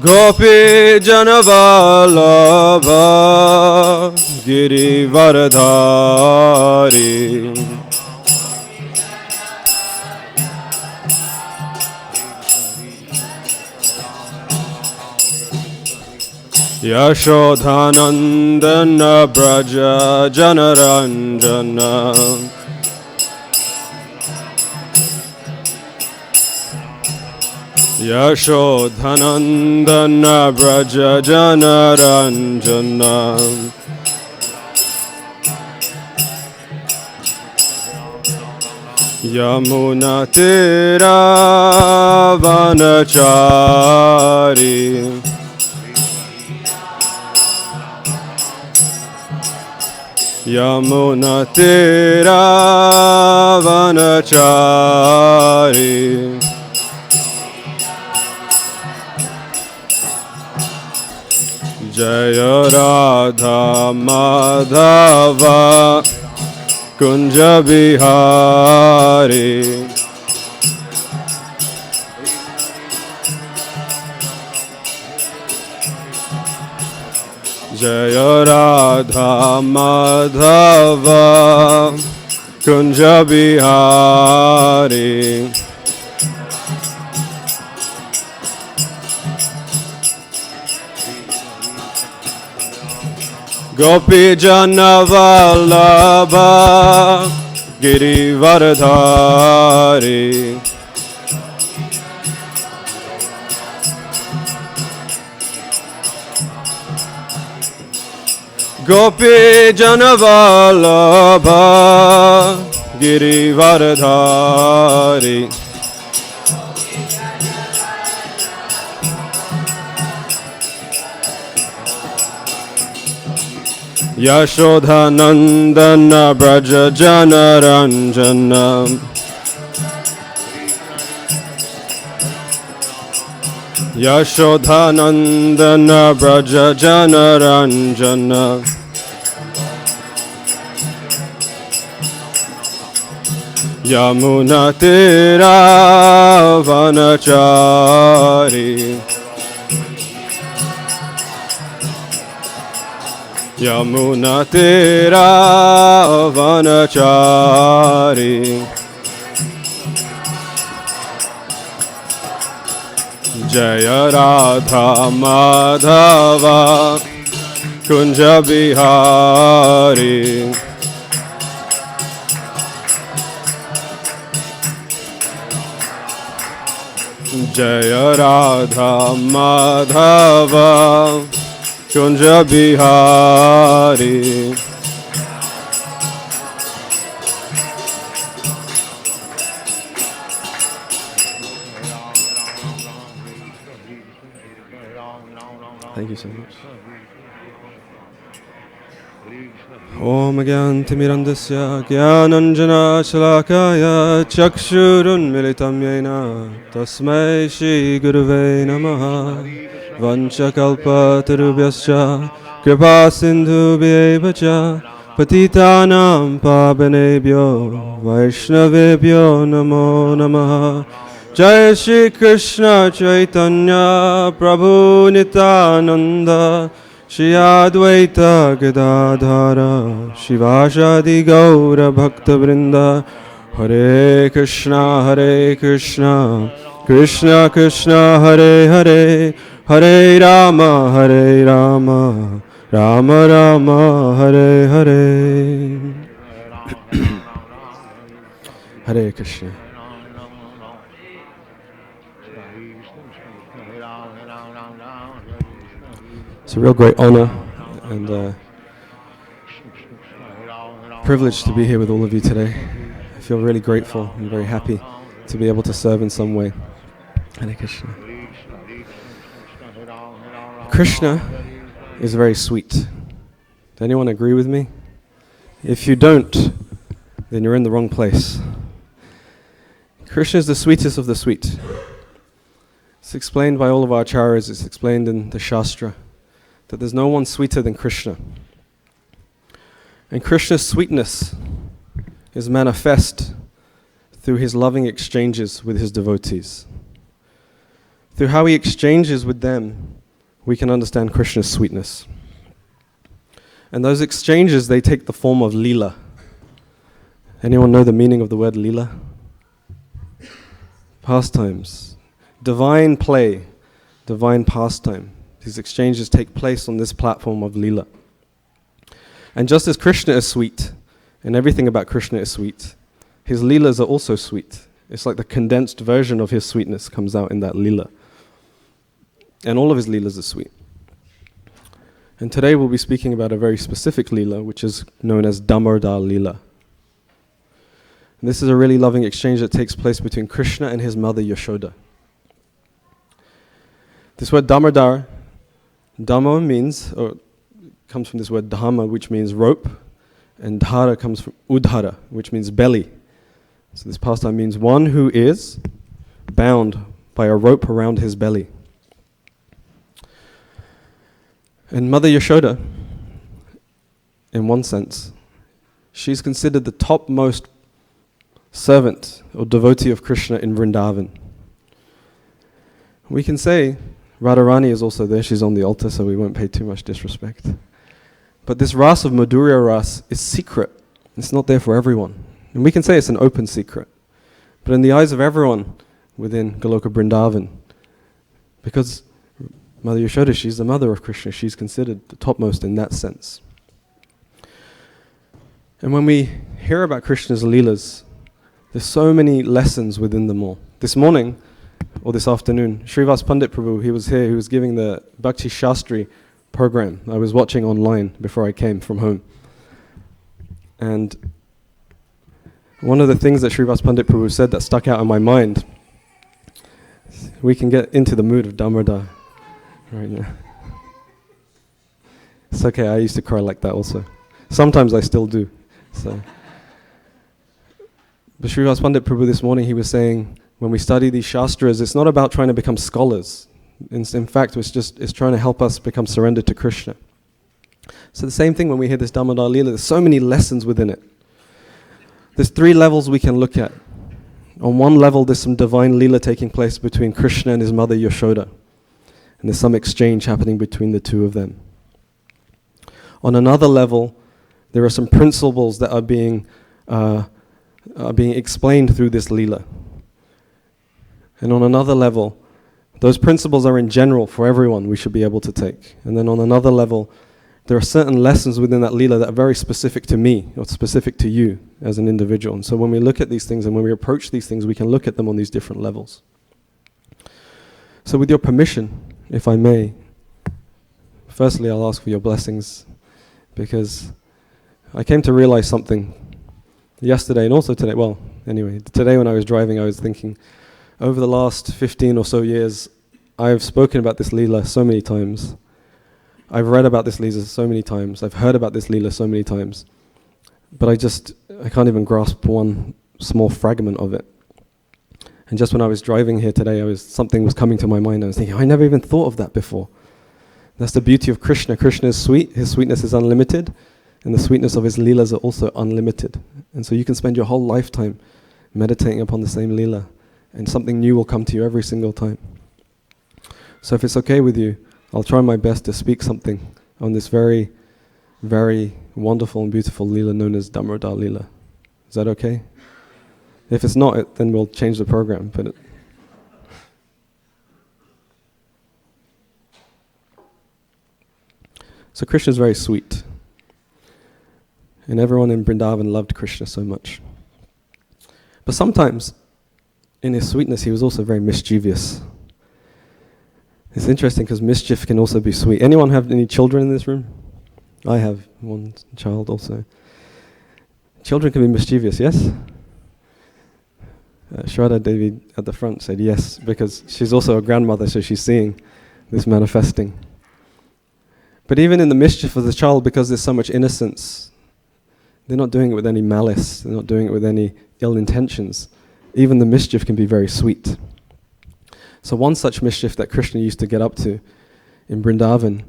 Gopi Janavallabha Girivardhari Yashodhanandana Braja Janaranjana Yashodhanandana Braja Janaranjana Yamuna Tira Vanachari Yamuna Tira Vanachari Jaya Radha Madhava Kunja Bihari Jaya Radha Madhava Kunja Bihari Gopi Janavallabha Girivardhari Gopi Janavallabha Girivardhari Yashodhanandana Braja Janaranjana Yashodhanandana Braja Janaranjana Yamuna Tira Vanachari Yamuna Tira Vanachari Jaya Radha Madhava Kunja Bihari Jaya Radha Madhava Kunja Bihari Thank you so much. Om Gyantimirandasya Gyananjana Shalakaya Chakshurun Militam Yena Tasmai Shri Gurave Namaha Vanchakalpa Tarubhyascha Kripa Sindhubhyeva Cha Patitanam Pavanebhyo Vaishnavebhyo Namo Namaha Jai Shri Krishna Chaitanya Prabhu Nityananda Shri Advaita Gadadhara Shivashadi Gaura Bhakta Vrinda Hare Krishna Krishna Krishna Hare Hare Hare Rama Rama Rama Hare Hare Hare Krishna. It's a real great honor and privilege to be here with all of you today. I feel really grateful and very happy to be able to serve in some way. Hare Krishna. Krishna is very sweet. Does anyone agree with me? If you don't, then you're in the wrong place. Krishna is the sweetest of the sweet. It's explained by all of our acharyas, it's explained in the Shastra, that there's no one sweeter than Krishna. And Krishna's sweetness is manifest through his loving exchanges with his devotees. Through how he exchanges with them, we can understand Krishna's sweetness. And those exchanges, they take the form of Lila. Anyone know the meaning of the word Lila? Pastimes. Divine play, divine pastime. These exchanges take place on this platform of Lila. And just as Krishna is sweet, and everything about Krishna is sweet, his Leelas are also sweet. It's like the condensed version of his sweetness comes out in that Leela. And all of his Leelas are sweet. And today we'll be speaking about a very specific Leela, which is known as Damodar Lila. And this is a really loving exchange that takes place between Krishna and his mother Yashoda. This word Damodar, Damo means, or comes from this word Dhamma, which means rope, and Dhara comes from Udhara, which means belly. So this pastime means one who is bound by a rope around his belly. And Mother Yashoda, in one sense, she's considered the topmost servant or devotee of Krishna in Vrindavan. We can say Radharani is also there, she's on the altar, so we won't pay too much disrespect. But this ras of Madhurya ras is secret. It's not there for everyone. And we can say it's an open secret. But in the eyes of everyone within Goloka Vrindavan, because Mother Yashoda, she's the mother of Krishna, she's considered the topmost in that sense. And when we hear about Krishna's Leelas, there's so many lessons within them all. This morning, or this afternoon, Srivas Pandit Prabhu, he was here, he was giving the Bhakti Shastri program. I was watching online before I came from home. And one of the things that Srivas Pandit Prabhu said that stuck out in my mind, we can get into the mood of Damodar right now. It's okay, I used to cry like that also. Sometimes I still do. So. But Srivas Pandit Prabhu this morning, he was saying, when we study these Shastras, it's not about trying to become scholars. In fact, it's trying to help us become surrendered to Krishna. So the same thing when we hear this Damodar Lila, there's so many lessons within it. There's 3 levels we can look at. On one level, there's some divine Lila taking place between Krishna and his mother Yashoda. And there's some exchange happening between the two of them. On another level, there are some principles that are being explained through this Lila. And on another level, those principles are in general for everyone we should be able to take. And then on another level, there are certain lessons within that Leela that are very specific to me, or specific to you as an individual. And so when we look at these things and when we approach these things, we can look at them on these different levels. So with your permission, if I may, firstly I'll ask for your blessings, because I came to realize something yesterday and also today. Well, anyway, today when I was driving, I was thinking, over the last 15 or so years, I've spoken about this Leela so many times. I've read about this Leela so many times. I've heard about this Leela so many times. But I can't even grasp one small fragment of it. And just when I was driving here today, something was coming to my mind. I was thinking, I never even thought of that before. That's the beauty of Krishna. Krishna is sweet. His sweetness is unlimited. And the sweetness of his Leelas are also unlimited. And so you can spend your whole lifetime meditating upon the same Leela. And something new will come to you every single time. So if it's okay with you, I'll try my best to speak something on this very, very wonderful and beautiful Leela known as Damodar Lila. Is that okay? If it's not, then we'll change the program. So Krishna is very sweet. And everyone in Vrindavan loved Krishna so much. But sometimes, in his sweetness, he was also very mischievous. It's interesting because mischief can also be sweet. Anyone have any children in this room? I have one child also. Children can be mischievous, yes? Shraddha Devi at the front said yes, because she's also a grandmother, so she's seeing this manifesting. But even in the mischief of the child, because there's so much innocence, they're not doing it with any malice, they're not doing it with any ill intentions. Even the mischief can be very sweet. So one such mischief that Krishna used to get up to in Vrindavan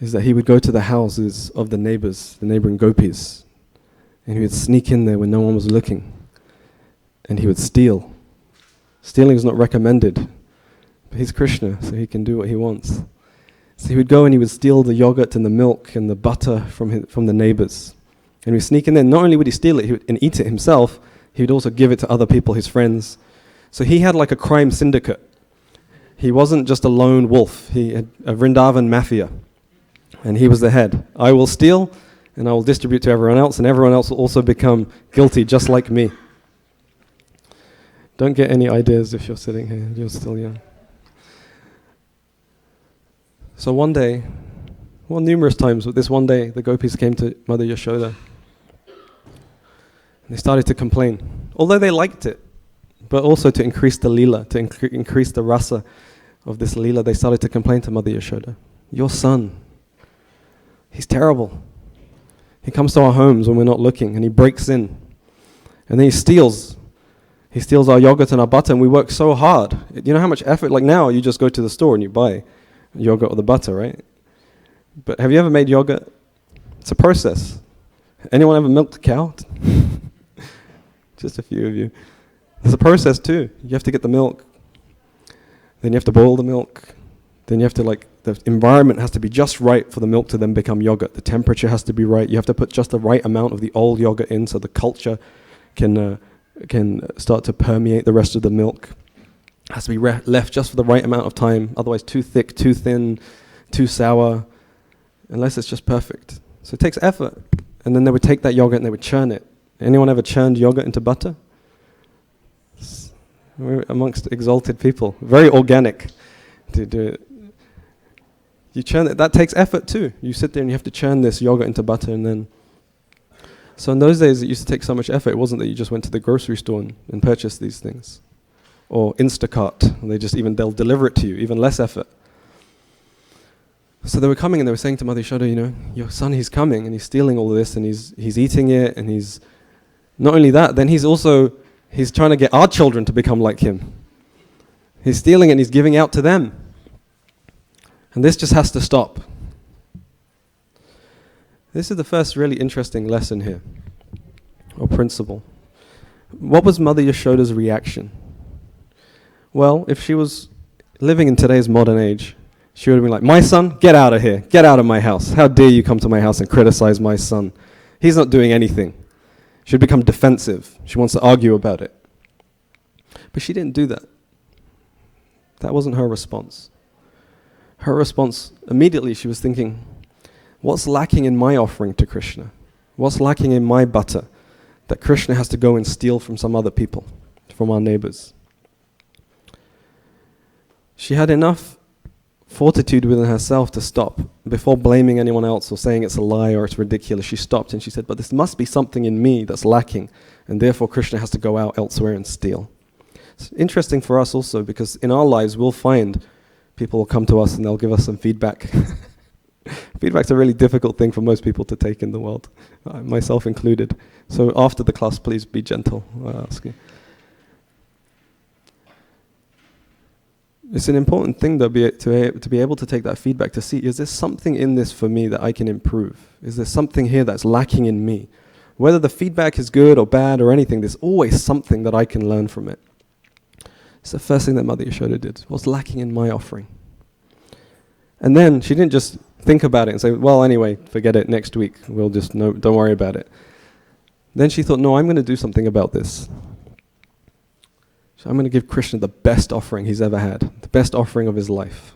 is that he would go to the houses of the neighbors, the neighboring gopis, and he would sneak in there when no one was looking, and he would steal. Stealing is not recommended, But he's Krishna, so he can do what he wants. So he would go and he would steal the yogurt and the milk and the butter from the neighbors. And he would sneak in there. Not only would he steal it and eat it himself, he would also give it to other people, his friends. So he had like a crime syndicate. He wasn't just a lone wolf. He had a Vrindavan mafia. And he was the head. I will steal, and I will distribute to everyone else, and everyone else will also become guilty, just like me. Don't get any ideas if you're sitting here. You're still young. So one day, well, numerous times, but this one day, the gopis came to Mother Yashoda. And they started to complain, although they liked it, but also to increase the lila, to increase the rasa of this lila, they started to complain to Mother Yashoda. Your son, he's terrible. He comes to our homes when we're not looking, and he breaks in. And then he steals our yogurt and our butter, and we work so hard. You know how much effort, like now, you just go to the store and you buy yogurt or the butter, right? But have you ever made yogurt? It's a process. Anyone ever milked a cow? Just a few of you. There's a process too. You have to get the milk. Then you have to boil the milk. Then you have to the environment has to be just right for the milk to then become yogurt. The temperature has to be right. You have to put just the right amount of the old yogurt in so the culture can start to permeate the rest of the milk. It has to be left just for the right amount of time. Otherwise too thick, too thin, too sour, unless it's just perfect. So it takes effort. And then they would take that yogurt and they would churn it. Anyone ever churned yogurt into butter? We're amongst exalted people. Very organic to do it. You churn it. That takes effort too. You sit there and you have to churn this yogurt into butter and then... So in those days it used to take so much effort. It wasn't that you just went to the grocery store and purchased these things. Or Instacart. They'll deliver it to you. Even less effort. So they were coming and they were saying to Mother Yashoda, your son, he's coming and he's stealing all of this and he's eating it and he's... Not only that, then he's trying to get our children to become like him. He's stealing it and he's giving out to them. And this just has to stop. This is the first really interesting lesson here, or principle. What was Mother Yashoda's reaction? Well, if she was living in today's modern age, she would have been like, my son, get out of here. Get out of my house. How dare you come to my house and criticize my son? He's not doing anything. She'd become defensive. She wants to argue about it. But she didn't do that. That wasn't her response. Her response, immediately she was thinking, what's lacking in my offering to Krishna? What's lacking in my butter that Krishna has to go and steal from some other people, from our neighbors? She had enough fortitude within herself to stop. Before blaming anyone else or saying it's a lie or it's ridiculous, she stopped and she said, but this must be something in me that's lacking, and therefore Krishna has to go out elsewhere and steal. It's interesting for us also, because in our lives we'll find people will come to us and they'll give us some feedback. Feedback's a really difficult thing for most people to take in the world, myself included. So after the class, please be gentle, I ask you. It's an important thing though, to be able to take that feedback, to see, is there something in this for me that I can improve? Is there something here that's lacking in me? Whether the feedback is good or bad or anything, there's always something that I can learn from it. It's the first thing that Mother Yashoda did. What's lacking in my offering? And then she didn't just think about it and say, well, anyway, forget it, next week. Don't worry about it. Then she thought, no, I'm going to do something about this. So I'm going to give Krishna the best offering he's ever had, the best offering of his life.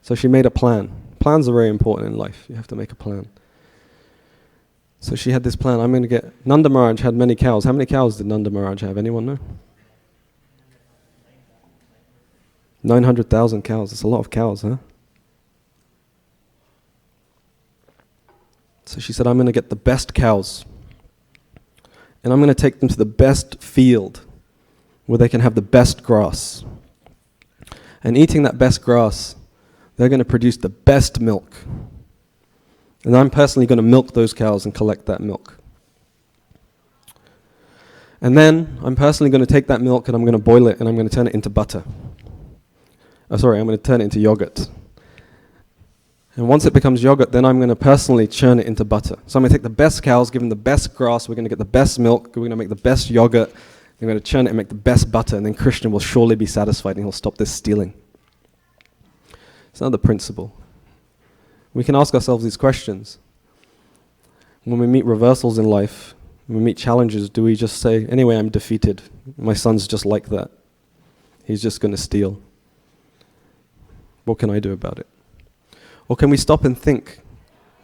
So she made a plan. Plans are very important in life. You have to make a plan. So she had this plan. I'm going to get... Nanda Maharaj had many cows. How many cows did Nanda Maharaj have? Anyone know? 900,000 cows. That's a lot of cows, huh? So she said, I'm going to get the best cows. And I'm going to take them to the best field where they can have the best grass. And eating that best grass, they're going to produce the best milk. And I'm personally going to milk those cows and collect that milk. And then I'm personally going to take that milk and I'm going to boil it and I'm going to turn it into butter. I'm going to turn it into yogurt. And once it becomes yogurt, then I'm going to personally churn it into butter. So I'm going to take the best cows, give them the best grass, we're going to get the best milk, we're going to make the best yogurt, I'm going to churn it and make the best butter, and then Krishna will surely be satisfied and he'll stop this stealing. It's not the principle. We can ask ourselves these questions. When we meet reversals in life, when we meet challenges, do we just say, anyway, I'm defeated. My son's just like that. He's just going to steal. What can I do about it? Or can we stop and think,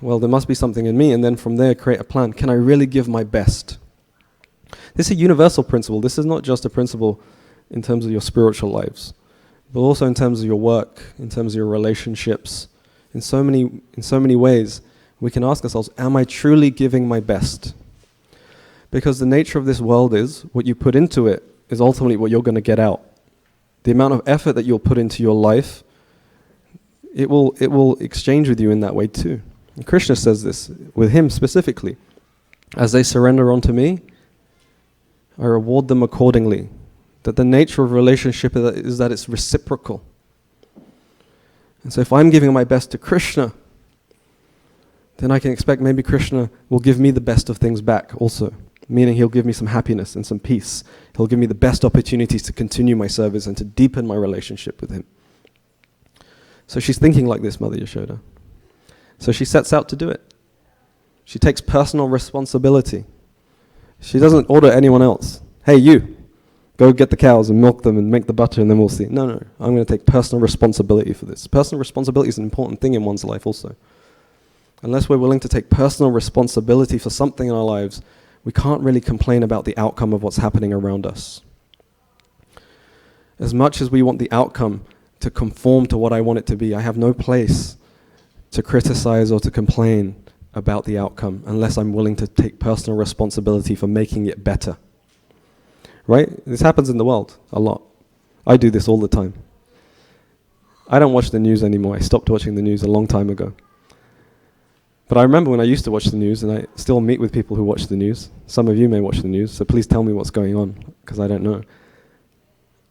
well, there must be something in me, and then from there create a plan. Can I really give my best? This is a universal principle. This is not just a principle in terms of your spiritual lives, but also in terms of your work, in terms of your relationships. In so many ways, we can ask ourselves, am I truly giving my best? Because the nature of this world is, what you put into it is ultimately what you're going to get out. The amount of effort that you'll put into your life, it will exchange with you in that way too. And Krishna says this, with him specifically. As they surrender unto me, I reward them accordingly. That the nature of relationship is that it's reciprocal. And so if I'm giving my best to Krishna, then I can expect maybe Krishna will give me the best of things back also. Meaning he'll give me some happiness and some peace. He'll give me the best opportunities to continue my service and to deepen my relationship with him. So she's thinking like this, Mother Yashoda. So she sets out to do it. She takes personal responsibility. She doesn't order anyone else. Hey, you, go get the cows and milk them and make the butter and then we'll see. No, I'm going to take personal responsibility for this. Personal responsibility is an important thing in one's life also. Unless we're willing to take personal responsibility for something in our lives, we can't really complain about the outcome of what's happening around us. As much as we want the outcome to conform to what I want it to be, I have no place to criticize or to complain about the outcome unless I'm willing to take personal responsibility for making it better. Right? This happens in the world a lot. I do this all the time. I don't watch the news anymore. I stopped watching the news a long time ago. But I remember when I used to watch the news, and I still meet with people who watch the news. Some of you may watch the news, so please tell me what's going on, because I don't know.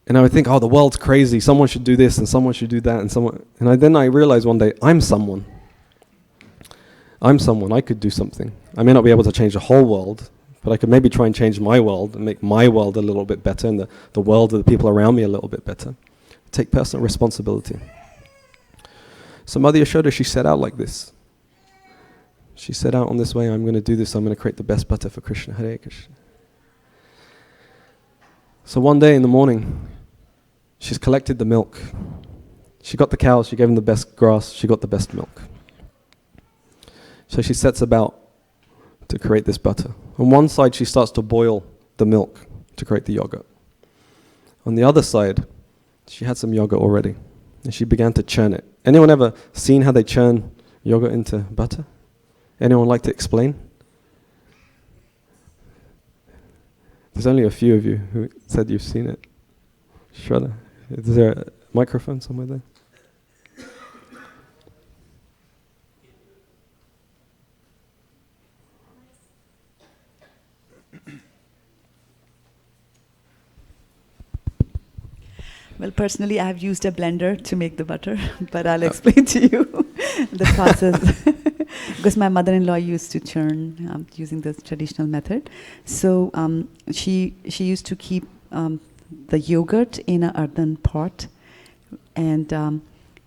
And I would think, oh, the world's crazy. Someone should do this, and someone should do that, and then I realized one day, I'm someone. I could do something. I may not be able to change the whole world, but I could maybe try and change my world and make my world a little bit better and the world of the people around me a little bit better. Take personal responsibility. So Mother Yashoda, she set out like this. She set out on this way, I'm going to do this, I'm going to create the best butter for Krishna. Hare Krishna. So one day in the morning, she's collected the milk. She got the cows, she gave them the best grass, she got the best milk. So she sets about to create this butter. On one side, she starts to boil the milk to create the yogurt. On the other side, she had some yogurt already, and she began to churn it. Anyone ever seen how they churn yogurt into butter? Anyone like to explain? There's only a few of you who said you've seen it. Shraddha, is there a microphone somewhere there? Well, personally, I have used a blender to make the butter, but I'll explain to you the process. Because my mother-in-law used to churn using this traditional method. So she used to keep the yogurt in an earthen pot, and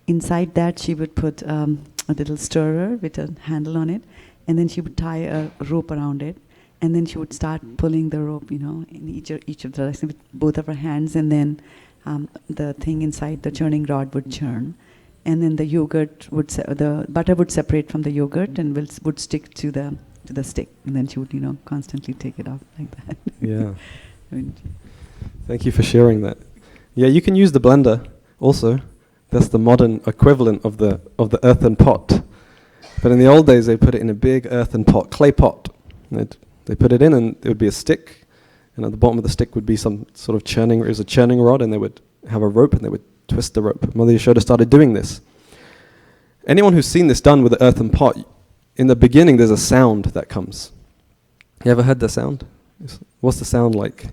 inside that she would put a little stirrer with a handle on it, and then she would tie a rope around it, and then she would start pulling the rope, in each of the directions with both of her hands, and then the thing inside the churning rod would churn, and then the yogurt the butter would separate from the yogurt and would stick to the stick, and then she would constantly take it off like that. Yeah. Thank you for sharing that. Yeah, you can use the blender also. That's the modern equivalent of the earthen pot. But in the old days, they put it in a big earthen pot, clay pot. They put it in, and it would be a stick. And at the bottom of the stick would be some sort of churning, it was a churning rod, and they would have a rope and they would twist the rope. Mother Yashoda started doing this. Anyone who's seen this done with an earthen pot, in the beginning there's a sound that comes. You ever heard the sound? What's the sound like?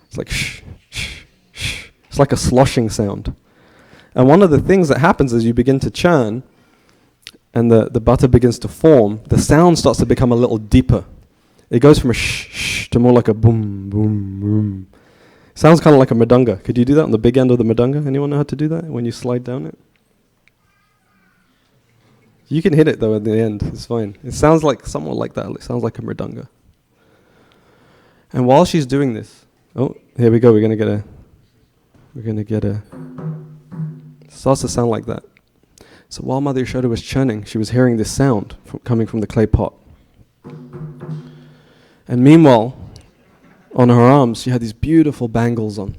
It's like shh, shh, shh. It's like a sloshing sound. And one of the things that happens as you begin to churn and the butter begins to form, the sound starts to become a little deeper. It goes from a shh, shh to more like a boom, boom, boom. Sounds kind of like a mridanga. Could you do that on the big end of the mridanga? Anyone know how to do that when you slide down it? You can hit it though at the end. It's fine. It sounds like somewhat like that. It sounds like a mridanga. And while she's doing this, oh, here we go. We're gonna get a. It starts to sound like that. So while Mother Yashoda was churning, she was hearing this sound coming from the clay pot. And meanwhile, on her arms, she had these beautiful bangles on.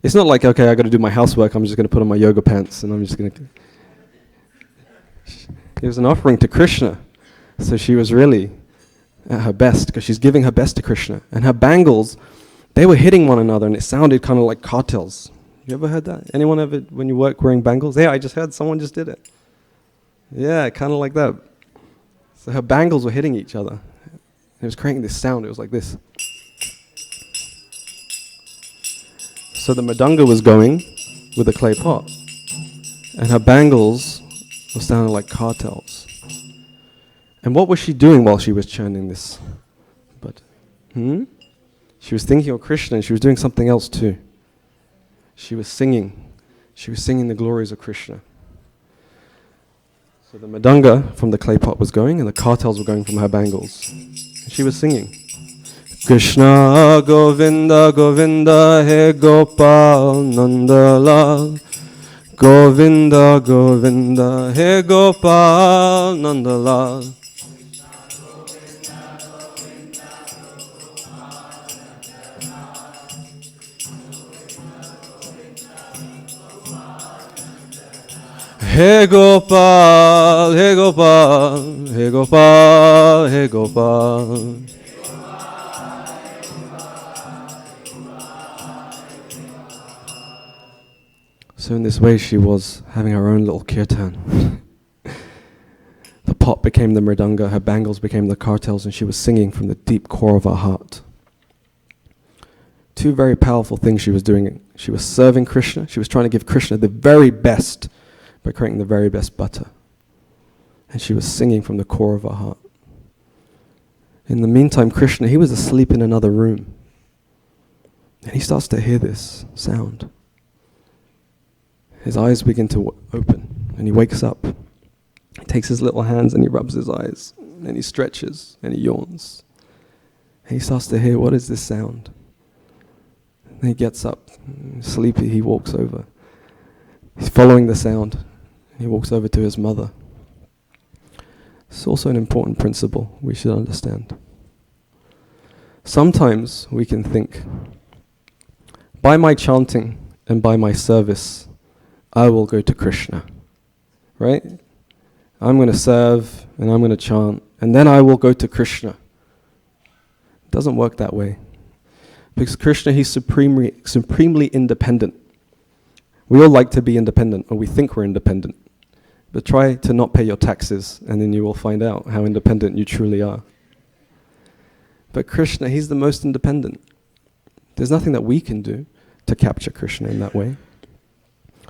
It's not like, okay, I got to do my housework. I'm just going to put on my yoga pants and I'm just going to. It was an offering to Krishna, so she was really at her best because she's giving her best to Krishna. And her bangles, they were hitting one another, and it sounded kind of like cartels. You ever heard that? Anyone ever, when you work wearing bangles? Yeah, I just heard someone just did it. Yeah, kind of like that. So her bangles were hitting each other. It was creating this sound. It was like this. So the mridanga was going with the clay pot, and her bangles were sounding like cartels. And what was she doing while she was churning this? She was thinking of Krishna, and she was doing something else too. She was singing. She was singing the glories of Krishna. So the mridanga from the clay pot was going, and the cartels were going from her bangles. And she was singing. Krishna Govinda Govinda He Gopal Nandalal. Govinda Govinda He Gopal Nandalal. He Gopal, He Gopal, He Gopal, He Gopal. So in this way she was having her own little kirtan. The pot became the mridanga, her bangles became the cartels, and she was singing from the deep core of her heart. Two very powerful things she was doing. She was serving Krishna. She was trying to give Krishna the very best by creating the very best butter. And she was singing from the core of her heart. In the meantime, Krishna, he was asleep in another room. And he starts to hear this sound. His eyes begin to open, and he wakes up. He takes his little hands and he rubs his eyes, and he stretches, and he yawns. And he starts to hear, what is this sound? And he gets up, sleepy, he walks over. He's following the sound. He walks over to his mother. It's also an important principle we should understand. Sometimes we can think, by my chanting and by my service, I will go to Krishna. Right? I'm going to serve and I'm going to chant, and then I will go to Krishna. It doesn't work that way. Because Krishna, he's supremely independent. We all like to be independent, or we think we're independent. But try to not pay your taxes, and then you will find out how independent you truly are. But Krishna, he's the most independent. There's nothing that we can do to capture Krishna in that way.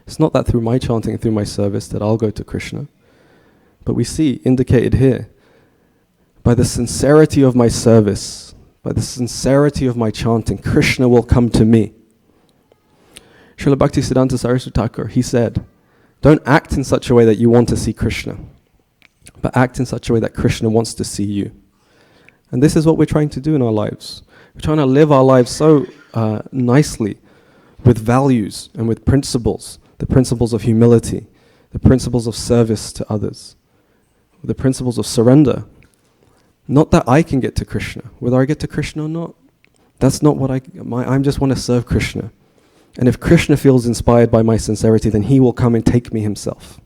It's not that through my chanting and through my service that I'll go to Krishna. But we see, indicated here, by the sincerity of my service, by the sincerity of my chanting, Krishna will come to me. Srila Bhaktisiddhanta Saraswati Thakur, he said, don't act in such a way that you want to see Krishna, but act in such a way that Krishna wants to see you. And this is what we're trying to do in our lives. We're trying to live our lives so nicely with values and with principles, the principles of humility, the principles of service to others, the principles of surrender. Not that I can get to Krishna. Whether I get to Krishna or not, that's not what I just want to serve Krishna. And if Krishna feels inspired by my sincerity, then he will come and take me himself.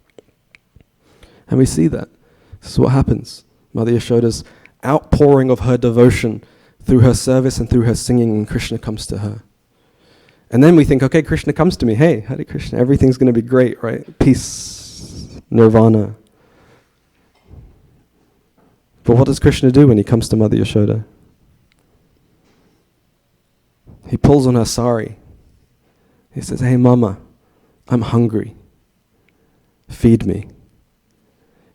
And we see that. This is what happens. Mother Yashoda's outpouring of her devotion through her service and through her singing, and Krishna comes to her. And then we think, okay, Krishna comes to me. Hey, Hare Krishna, everything's going to be great, right? Peace, nirvana. But what does Krishna do when he comes to Mother Yashoda? He pulls on her sari. He says, hey mama, I'm hungry. Feed me.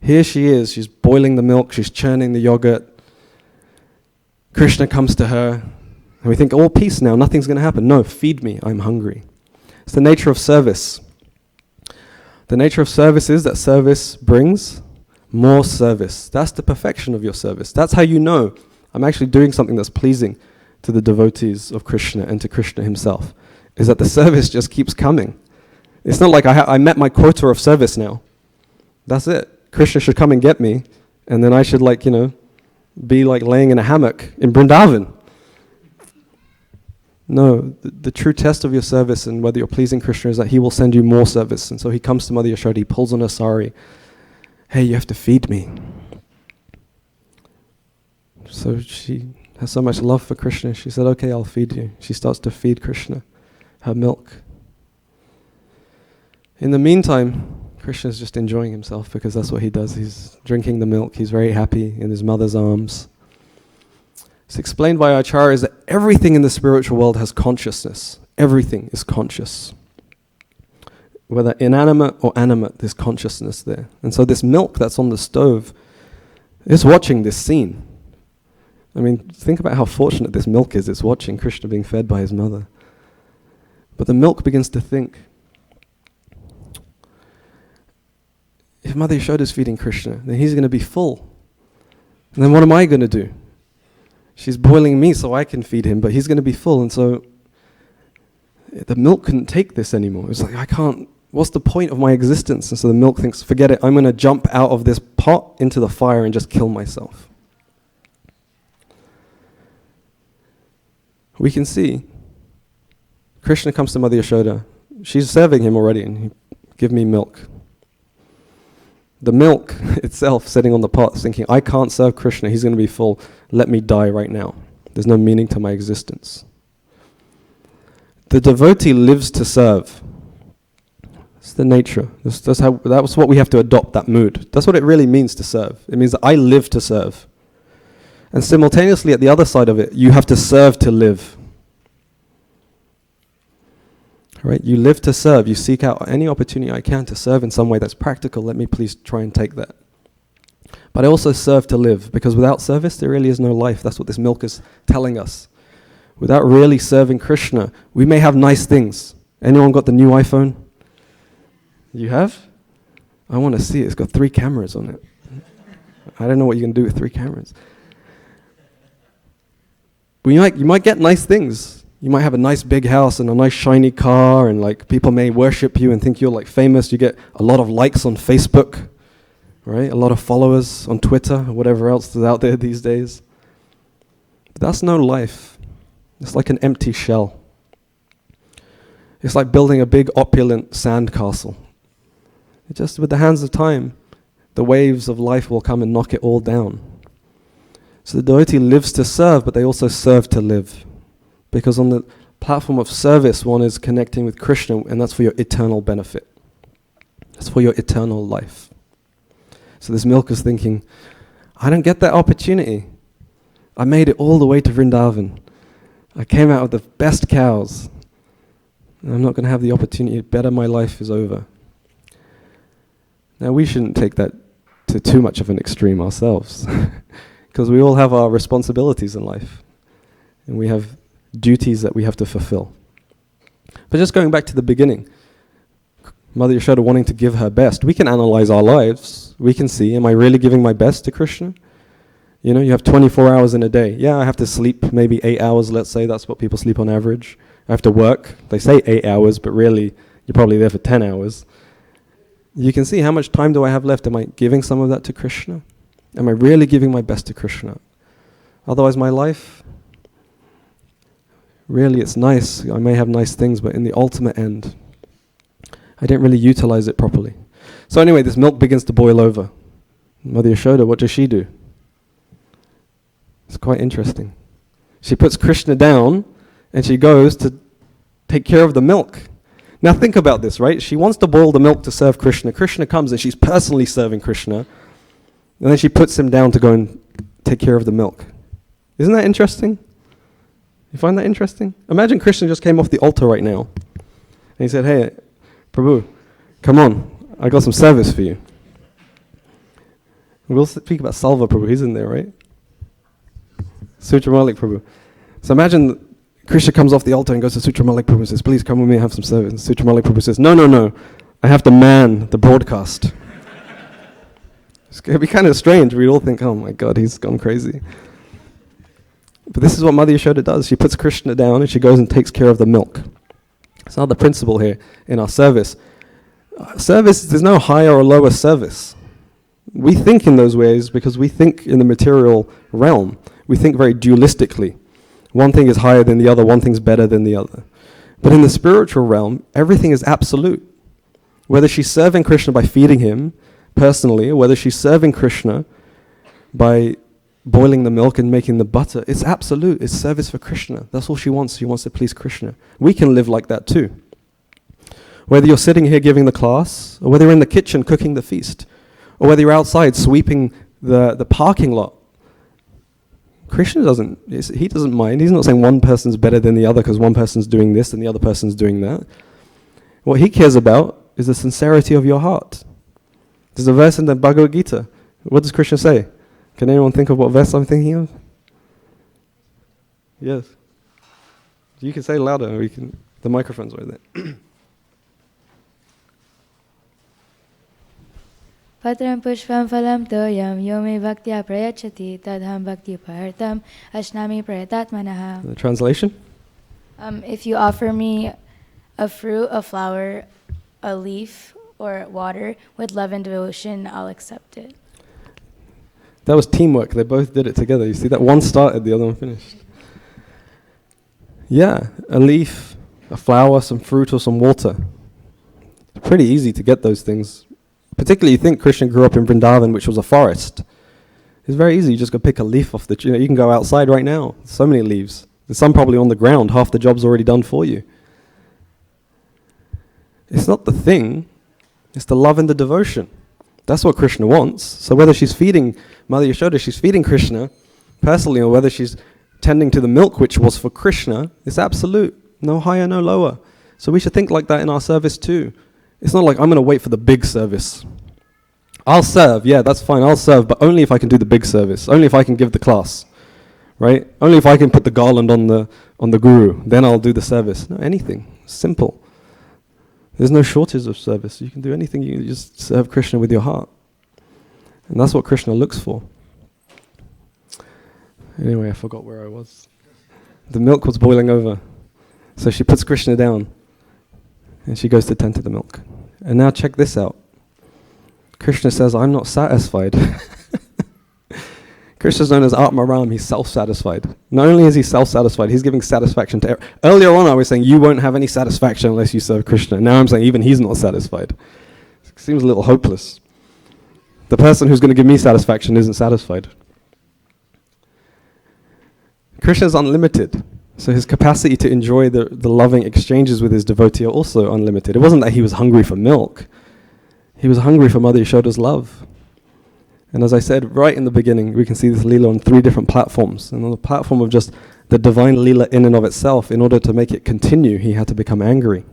Here she is, she's boiling the milk, she's churning the yogurt. Krishna comes to her, And we think, oh, peace now, nothing's going to happen. No, feed me, I'm hungry. It's the nature of service. The nature of service is that service brings more service. That's the perfection of your service. That's how you know I'm actually doing something that's pleasing to the devotees of Krishna and to Krishna himself, is that the service just keeps coming. It's not like I met my quota of service now. That's it. Krishna should come and get me, and then I should be like laying in a hammock in Vrindavan. No, the true test of your service and whether you're pleasing Krishna is that he will send you more service. And so he comes to Mother Yashoda, he pulls on her sari. Hey, you have to feed me. So she has so much love for Krishna. She said, okay, I'll feed you. She starts to feed Krishna her milk. In the meantime, Krishna's just enjoying himself because that's what he does. He's drinking the milk. He's very happy in his mother's arms. It's explained by acharyas that everything in the spiritual world has consciousness. Everything is conscious. Whether inanimate or animate, there's consciousness there. And so this milk that's on the stove is watching this scene. I mean, think about how fortunate this milk is. It's watching Krishna being fed by his mother. But the milk begins to think, if Mother Yashoda is feeding Krishna, then he's going to be full. And then what am I going to do? She's boiling me so I can feed him, but he's going to be full. And so the milk couldn't take this anymore. It's like, I can't, what's the point of my existence? And so the milk thinks, forget it, I'm going to jump out of this pot into the fire and just kill myself. We can see Krishna comes to Mother Yashoda. She's serving him already, and he, give me milk. The milk itself sitting on the pot thinking, I can't serve Krishna, he's going to be full, let me die right now. There's no meaning to my existence. The devotee lives to serve. It's the nature. That's what we have to adopt, that mood. That's what it really means to serve. It means that I live to serve. And simultaneously at the other side of it, you have to serve to live. Right? You live to serve. You seek out any opportunity I can to serve in some way that's practical. Let me please try and take that. But I also serve to live, because without service, there really is no life. That's what this milk is telling us. Without really serving Krishna, we may have nice things. Anyone got the new iPhone? You have? I want to see it. It's got 3 cameras on it. I don't know what you can do with 3 cameras. You might get nice things. You might have a nice big house and a nice shiny car, and people may worship you and think you're famous. You get a lot of likes on Facebook, right? A lot of followers on Twitter or whatever else is out there these days. But that's no life. It's like an empty shell. It's like building a big opulent sand castle. It just, with the hands of time, the waves of life will come and knock it all down. So the devotee lives to serve, but they also serve to live. Because on the platform of service, one is connecting with Krishna, and that's for your eternal benefit. That's for your eternal life. So this milk is thinking, I don't get that opportunity. I made it all the way to Vrindavan. I came out with the best cows. And I'm not going to have the opportunity. Better my life is over. Now we shouldn't take that to too much of an extreme ourselves. Because we all have our responsibilities in life. And we have duties that we have to fulfill. But just going back to the beginning, Mother Yashoda wanting to give her best, we can analyze our lives. We can see, am I really giving my best to Krishna? You have 24 hours in a day. Yeah, I have to sleep maybe 8 hours, let's say. That's what people sleep on average. I have to work. They say 8 hours, but really, you're probably there for 10 hours. You can see, how much time do I have left? Am I giving some of that to Krishna? Am I really giving my best to Krishna? Otherwise, my life, really, it's nice. I may have nice things, but in the ultimate end, I didn't really utilize it properly. So anyway, this milk begins to boil over. Mother Yashoda, what does she do? It's quite interesting. She puts Krishna down, and she goes to take care of the milk. Now think about this, right? She wants to boil the milk to serve Krishna. Krishna comes, and she's personally serving Krishna. And then she puts him down to go and take care of the milk. Isn't that interesting? You find that interesting? Imagine Krishna just came off the altar right now. And he said, hey, Prabhu, come on. I got some service for you. We'll speak about Salva Prabhu. He's in there, right? Sutra Malik Prabhu. So imagine Krishna comes off the altar and goes to Sutra Malik Prabhu and says, please come with me and have some service. And Sutra Malik Prabhu says, no, I have to man the broadcast. It's going to be kind of strange. We'd all think, oh my God, he's gone crazy. But this is what Mother Yashoda does. She puts Krishna down and she goes and takes care of the milk. It's another principle here in our service. Service, there's no higher or lower service. We think in those ways because we think in the material realm. We think very dualistically. One thing is higher than the other, one thing's better than the other. But in the spiritual realm, everything is absolute. Whether she's serving Krishna by feeding him personally, or whether she's serving Krishna by boiling the milk and making the butter, it's absolute. It's service for Krishna. That's all she wants. She wants to please Krishna. We can live like that too. Whether you're sitting here giving the class, or whether you're in the kitchen cooking the feast, or whether you're outside sweeping the parking lot, Krishna he doesn't mind. He's not saying one person's better than the other because one person's doing this and the other person's doing that. What he cares about is the sincerity of your heart. There's a verse in the Bhagavad Gita. What does Krishna say? Can anyone think of what verse I'm thinking of? Yes. You can say louder. The microphone's right there. Patram pushpam phalam toyam yomi bhaktya prayachati tadham bhakti partam ashnami prayatatmanaha. The translation? If you offer me a fruit, a flower, a leaf, or water with love and devotion, I'll accept it. That was teamwork. They both did it together. You see that? One started, the other one finished. Yeah, a leaf, a flower, some fruit, or some water. It's pretty easy to get those things. Particularly, you think Krishna grew up in Vrindavan, which was a forest. It's very easy. You just go pick a leaf off the tree. You can go outside right now. So many leaves. There's some probably on the ground. Half the job's already done for you. It's not the thing. It's the love and the devotion. That's what Krishna wants. So whether she's feeding Mother Yashoda, she's feeding Krishna personally, or whether she's tending to the milk which was for Krishna, it's absolute. No higher, no lower. So we should think like that in our service too. It's not like I'm going to wait for the big service. I'll serve, yeah, that's fine, I'll serve, but only if I can do the big service. Only if I can give the class, right? Only if I can put the garland on the guru, then I'll do the service. No, anything. Simple. There's no shortage of service. You can do anything. You just serve Krishna with your heart. And that's what Krishna looks for. Anyway, I forgot where I was. The milk was boiling over. So she puts Krishna down. And she goes to tend to the milk. And now check this out. Krishna says, I'm not satisfied. Krishna's known as Atma Ram. He's self-satisfied. Not only is he self-satisfied, he's giving satisfaction to earlier on I was saying you won't have any satisfaction unless you serve Krishna. Now I'm saying even he's not satisfied. It seems a little hopeless. The person who's going to give me satisfaction isn't satisfied. Krishna's unlimited. So his capacity to enjoy the loving exchanges with his devotee are also unlimited. It wasn't that he was hungry for milk. He was hungry for Mother Yashoda's love. And as I said right in the beginning, we can see this Leela on 3 different platforms. And on the platform of just the divine Leela in and of itself, in order to make it continue, he had to become angry.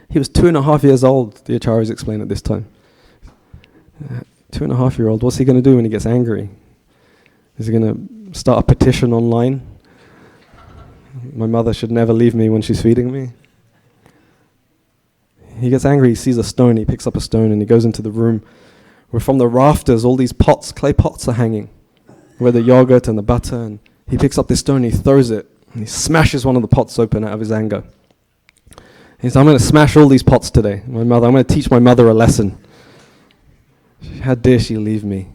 He was 2.5 years old, the Acharyas explain at this time. 2.5-year-old, what's he going to do when he gets angry? Is he going to start a petition online? My mother should never leave me when she's feeding me. He gets angry, he sees a stone, he picks up a stone and he goes into the room where from the rafters all these pots, clay pots are hanging, where the yogurt and the butter, and he picks up this stone and he throws it and he smashes one of the pots open out of his anger. He says, I'm going to smash all these pots today. I'm going to teach my mother a lesson. How dare she leave me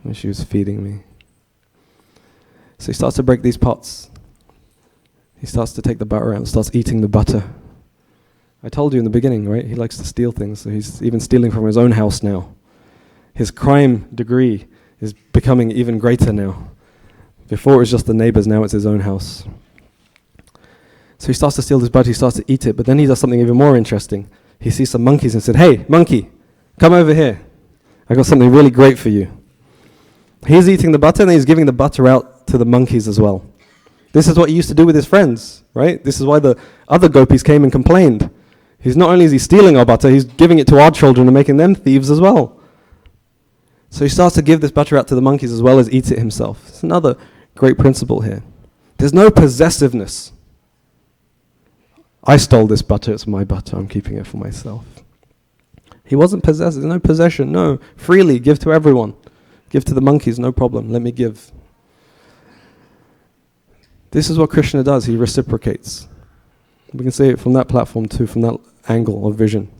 when she was feeding me? So he starts to break these pots. He starts to take the butter out and starts eating the butter. I told you in the beginning, right? He likes to steal things, so he's even stealing from his own house now. His crime degree is becoming even greater now. Before it was just the neighbors, now it's his own house. So he starts to steal this butter, he starts to eat it, but then he does something even more interesting. He sees some monkeys and said, hey, monkey, come over here. I got something really great for you. He's eating the butter and he's giving the butter out to the monkeys as well. This is what he used to do with his friends, right? This is why the other gopis came and complained. He's not only is he stealing our butter, he's giving it to our children and making them thieves as well. So he starts to give this butter out to the monkeys as well as eat it himself. It's another great principle here. There's no possessiveness. I stole this butter, it's my butter, I'm keeping it for myself. He wasn't possessed, there's no possession, no. Freely, give to everyone. Give to the monkeys, no problem, let me give. This is what Krishna does, he reciprocates. We can see it from that platform too, from that angle of vision.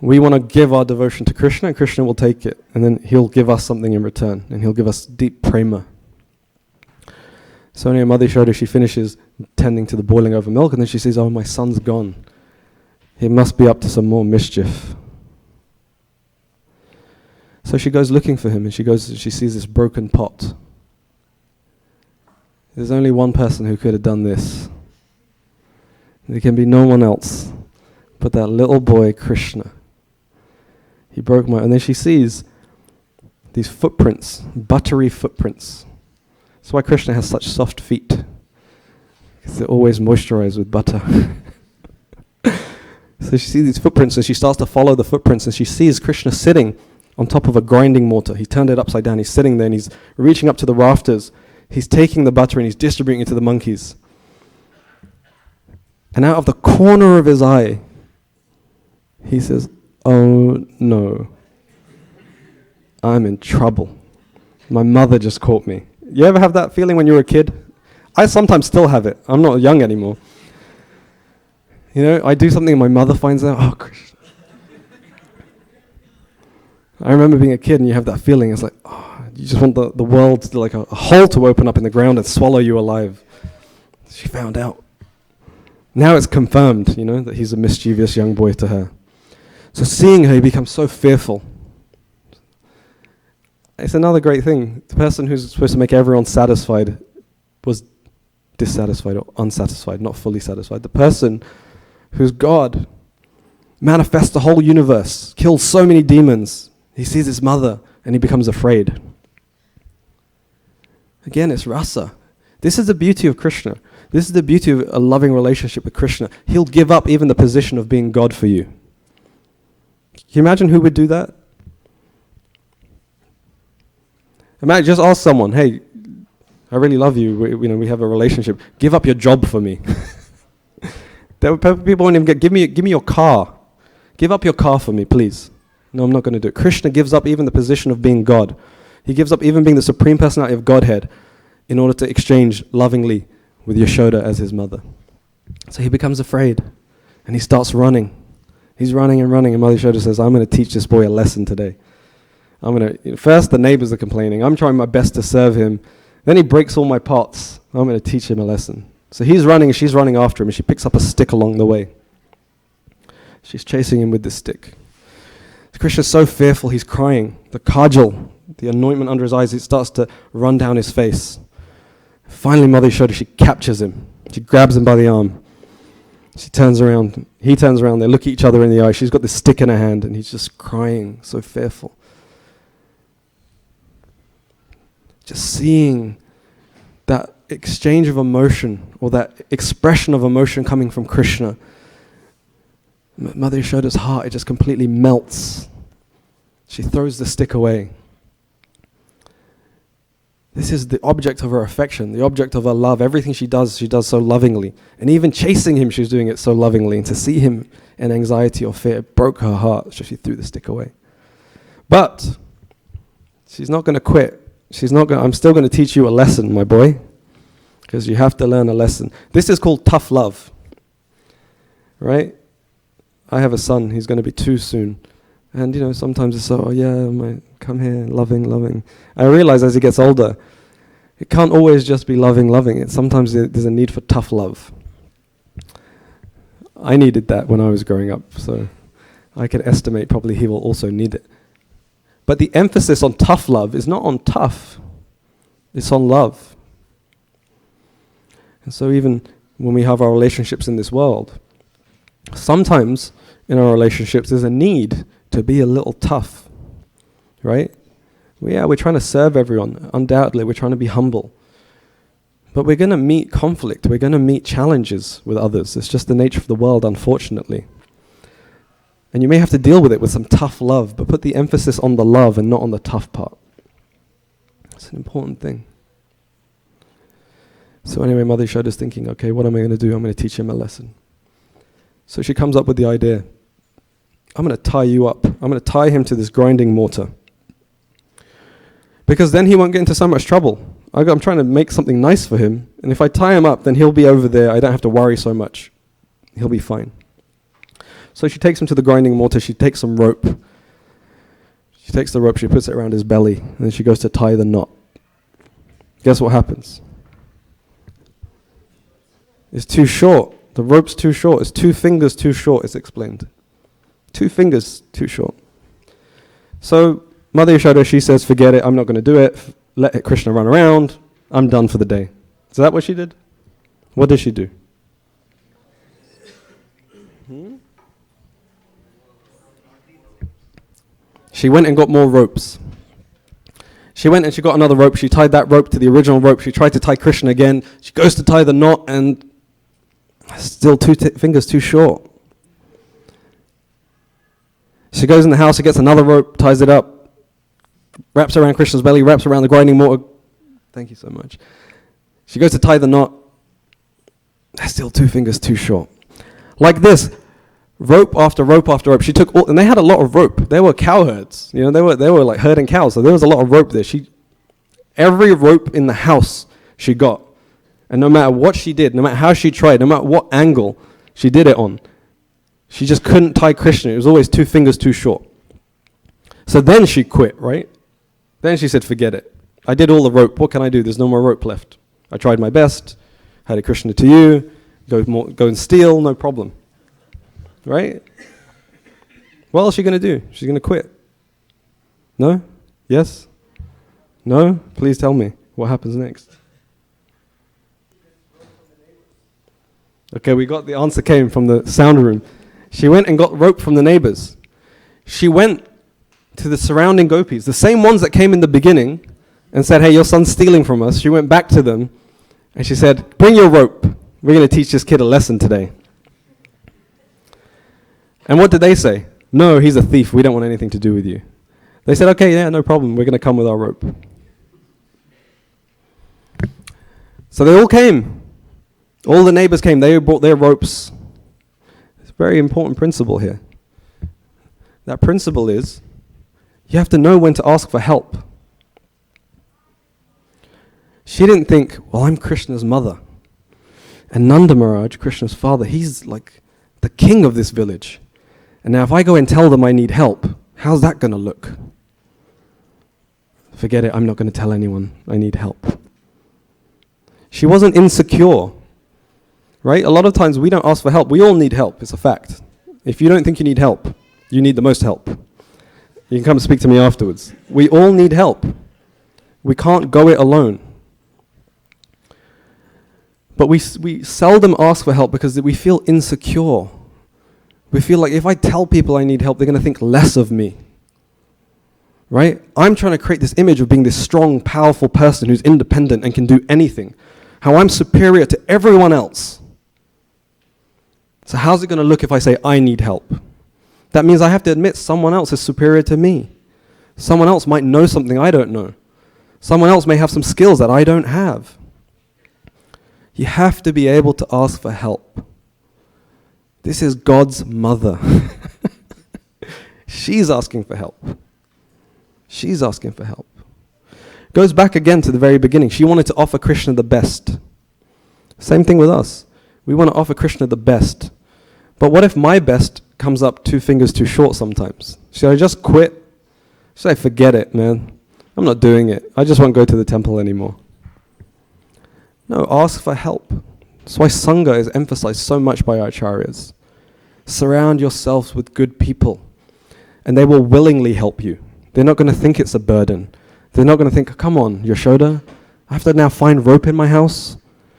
We want to give our devotion to Krishna, and Krishna will take it, and then he'll give us something in return, and he'll give us deep prema. So anyway, Mother Yashoda, she finishes tending to the boiling over milk, and then she says, oh, my son's gone. He must be up to some more mischief. So she goes looking for him, and she sees this broken pot. There's only one person who could have done this. There can be no one else but that little boy, Krishna. He broke my... And then she sees these footprints, buttery footprints. That's why Krishna has such soft feet, because they're always moisturized with butter. So she sees these footprints, and she starts to follow the footprints, and she sees Krishna sitting on top of a grinding mortar. He turned it upside down. He's sitting there, and he's reaching up to the rafters. He's taking the butter, and he's distributing it to the monkeys. And out of the corner of his eye, he says, oh no, I'm in trouble. My mother just caught me. You ever have that feeling when you were a kid? I sometimes still have it. I'm not young anymore. You know, I do something and my mother finds out, oh, Krishna. I remember being a kid and you have that feeling. It's like, oh, you just want the world to, like a hole to open up in the ground and swallow you alive. She found out. Now it's confirmed, you know, that he's a mischievous young boy to her. So seeing her, he becomes so fearful. It's another great thing. The person who's supposed to make everyone satisfied was dissatisfied or unsatisfied, not fully satisfied. The person who's God manifests the whole universe, kills so many demons. He sees his mother and he becomes afraid. Again, it's rasa. This is the beauty of Krishna. This is the beauty of a loving relationship with Krishna. He'll give up even the position of being God for you. Can you imagine who would do that? Imagine, just ask someone, hey, I really love you, we have a relationship. Give up your job for me. People won't even give me your car. Give up your car for me, please. No, I'm not going to do it. Krishna gives up even the position of being God. He gives up even being the supreme personality of Godhead in order to exchange lovingly with Yashoda as his mother. So he becomes afraid and he starts running. He's running and running, and Mother Yashoda says, I'm going to teach this boy a lesson today. First the neighbors are complaining. I'm trying my best to serve him. Then he breaks all my pots. I'm going to teach him a lesson. So he's running, and she's running after him, and she picks up a stick along the way. She's chasing him with this stick. Krishna's so fearful, he's crying. The kajal, the anointment under his eyes, it starts to run down his face. Finally, Mother Yashoda, she captures him. She grabs him by the arm. She turns around. He turns around. They look at each other in the eye. She's got this stick in her hand, and he's just crying, so fearful. Just seeing that exchange of emotion, or that expression of emotion coming from Krishna, Mother Yashoda's heart, it just completely melts. She throws the stick away. This is the object of her affection, the object of her love. Everything she does so lovingly. And even chasing him, she's doing it so lovingly. And to see him in anxiety or fear, it broke her heart, so she threw the stick away. But she's not going to quit. I'm still going to teach you a lesson, my boy, because you have to learn a lesson. This is called tough love, right? I have a son. He's going to be 2 soon. And, sometimes it's so, come here, loving. I realize as he gets older, it can't always just be loving. Sometimes there's a need for tough love. I needed that when I was growing up, so I can estimate probably he will also need it. But the emphasis on tough love is not on tough. It's on love. And so even when we have our relationships in this world, sometimes in our relationships there's a need to be a little tough, right? We're trying to serve everyone. Undoubtedly, we're trying to be humble. But we're going to meet conflict. We're going to meet challenges with others. It's just the nature of the world, unfortunately. And you may have to deal with it with some tough love, but put the emphasis on the love and not on the tough part. It's an important thing. So anyway, Mother Yashoda's thinking, okay, what am I going to do? I'm going to teach him a lesson. So she comes up with the idea. I'm going to tie you up. I'm going to tie him to this grinding mortar. Because then he won't get into so much trouble. I'm trying to make something nice for him. And if I tie him up, then he'll be over there. I don't have to worry so much. He'll be fine. So she takes him to the grinding mortar. She takes some rope. She takes the rope. She puts it around his belly. And then she goes to tie the knot. Guess what happens? It's too short. The rope's too short. It's 2 fingers too short, it's explained. 2 fingers too short. So Mother Yashoda, she says, forget it, I'm not going to do it. Let Krishna run around. I'm done for the day. Is that what she did? What did she do? She went and got more ropes. She went and she got another rope. She tied that rope to the original rope. She tried to tie Krishna again. She goes to tie the knot and still 2 fingers too short. She goes in the house, she gets another rope, ties it up, wraps around Krishna's belly, wraps around the grinding mortar. Thank you so much. She goes to tie the knot. Still 2 fingers too short. Like this, rope after rope after rope. She took all, and they had a lot of rope. They were cowherds. You know, they were like herding cows, so there was a lot of rope there. Every rope in the house she got. And no matter what she did, no matter how she tried, no matter what angle she did it on, she just couldn't tie Krishna. It was always 2 fingers too short. So then she quit, right? Then she said, forget it. I did all the rope. What can I do? There's no more rope left. I tried my best. Hare Krishna to you. Go and steal, no problem. Right? What else is she going to do? She's going to quit. No? Yes? No? Please tell me. What happens next? Okay, we got the answer came from the sound room. She went and got rope from the neighbors. She went to the surrounding gopis, the same ones that came in the beginning, and said, hey, your son's stealing from us. She went back to them, and she said, bring your rope. We're going to teach this kid a lesson today. And what did they say? No, he's a thief. We don't want anything to do with you. They said, okay, yeah, no problem. We're going to come with our rope. So they all came. All the neighbors came. They brought their ropes. It's a very important principle here. That principle is you have to know when to ask for help. She didn't think, well, I'm Krishna's mother. And Nanda Maharaj, Krishna's father, he's like the king of this village. And now if I go and tell them I need help, how's that going to look? Forget it, I'm not going to tell anyone I need help. She wasn't insecure, right? A lot of times we don't ask for help. We all need help, it's a fact. If you don't think you need help, you need the most help. You can come and speak to me afterwards. We all need help. We can't go it alone. But we seldom ask for help because we feel insecure. We feel like if I tell people I need help, they're going to think less of me. Right? I'm trying to create this image of being this strong, powerful person who's independent and can do anything. How I'm superior to everyone else. So how's it going to look if I say I need help? That means I have to admit someone else is superior to me. Someone else might know something I don't know. Someone else may have some skills that I don't have. You have to be able to ask for help. This is God's mother. She's asking for help. She's asking for help. Goes back again to the very beginning. She wanted to offer Krishna the best. Same thing with us. We want to offer Krishna the best. But what if my best comes up 2 fingers too short sometimes? Should I just quit? Should I forget it, man? I'm not doing it. I just won't go to the temple anymore. No, ask for help. That's why Sangha is emphasized so much by our acharyas. Surround yourselves with good people, and they will willingly help you. They're not going to think it's a burden. They're not going to think, come on, Yashoda, I have to now find rope in my house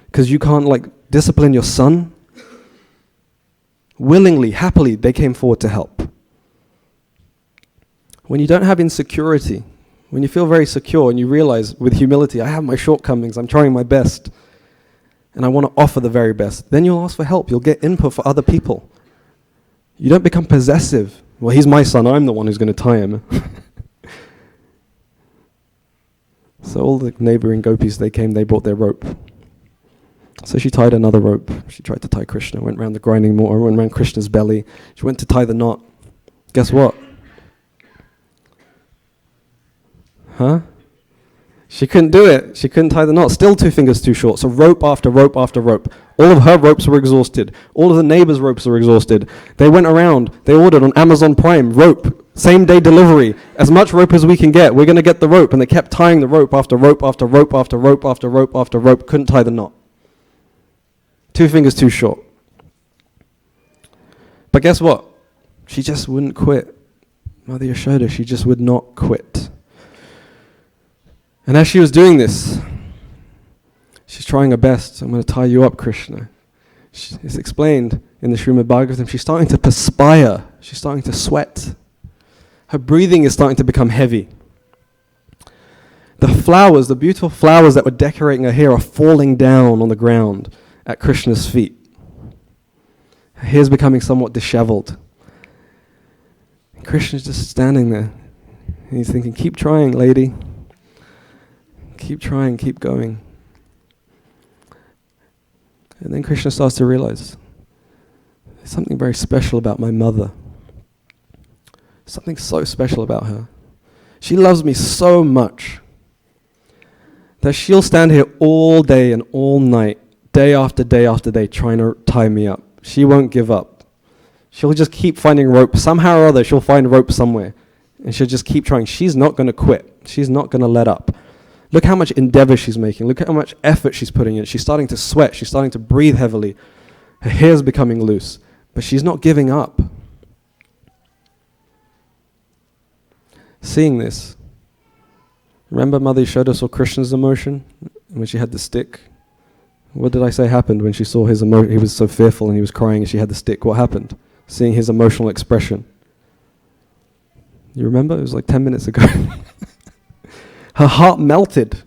because you can't discipline your son. Willingly, happily, they came forward to help. When you don't have insecurity, when you feel very secure and you realize with humility, I have my shortcomings, I'm trying my best, and I want to offer the very best, then you'll ask for help. You'll get input for other people. You don't become possessive. Well, he's my son, I'm the one who's going to tie him. So all the neighboring gopis, they came, they brought their rope. So she tied another rope. She tried to tie Krishna, went round the grinding mortar, went round Krishna's belly. She went to tie the knot. Guess what? Huh? She couldn't do it. She couldn't tie the knot. Still 2 fingers too short. So rope after rope after rope. All of her ropes were exhausted. All of the neighbors' ropes were exhausted. They went around. They ordered on Amazon Prime rope. Same day delivery. As much rope as we can get. We're going to get the rope. And they kept tying the rope after rope after rope after rope after rope after rope. Couldn't tie the knot. 2 fingers too short. But guess what? She just wouldn't quit. Mother Yashoda, she just would not quit. And as she was doing this, she's trying her best. I'm going to tie you up, Krishna. It's explained in the Srimad Bhagavatam. She's starting to perspire. She's starting to sweat. Her breathing is starting to become heavy. The flowers, the beautiful flowers that were decorating her hair are falling down on the ground at Krishna's feet. Her hair's becoming somewhat disheveled. And Krishna's just standing there. And he's thinking, keep trying, lady. Keep trying, keep going. And then Krishna starts to realize, there's something very special about my mother. Something so special about her. She loves me so much that she'll stand here all day and all night, day after day, trying to tie me up. She won't give up. She'll just keep finding rope. Somehow or other, she'll find rope somewhere. And she'll just keep trying. She's not going to quit. She's not going to let up. Look how much endeavor she's making. Look at how much effort she's putting in. She's starting to sweat. She's starting to breathe heavily. Her hair's becoming loose. But she's not giving up. Seeing this, remember Mother Yashoda saw Krishna's emotion when she had the stick? What did I say happened when she saw his emotion? He was so fearful and he was crying and she had the stick. What happened? Seeing his emotional expression. You remember? It was like 10 minutes ago. Her heart melted.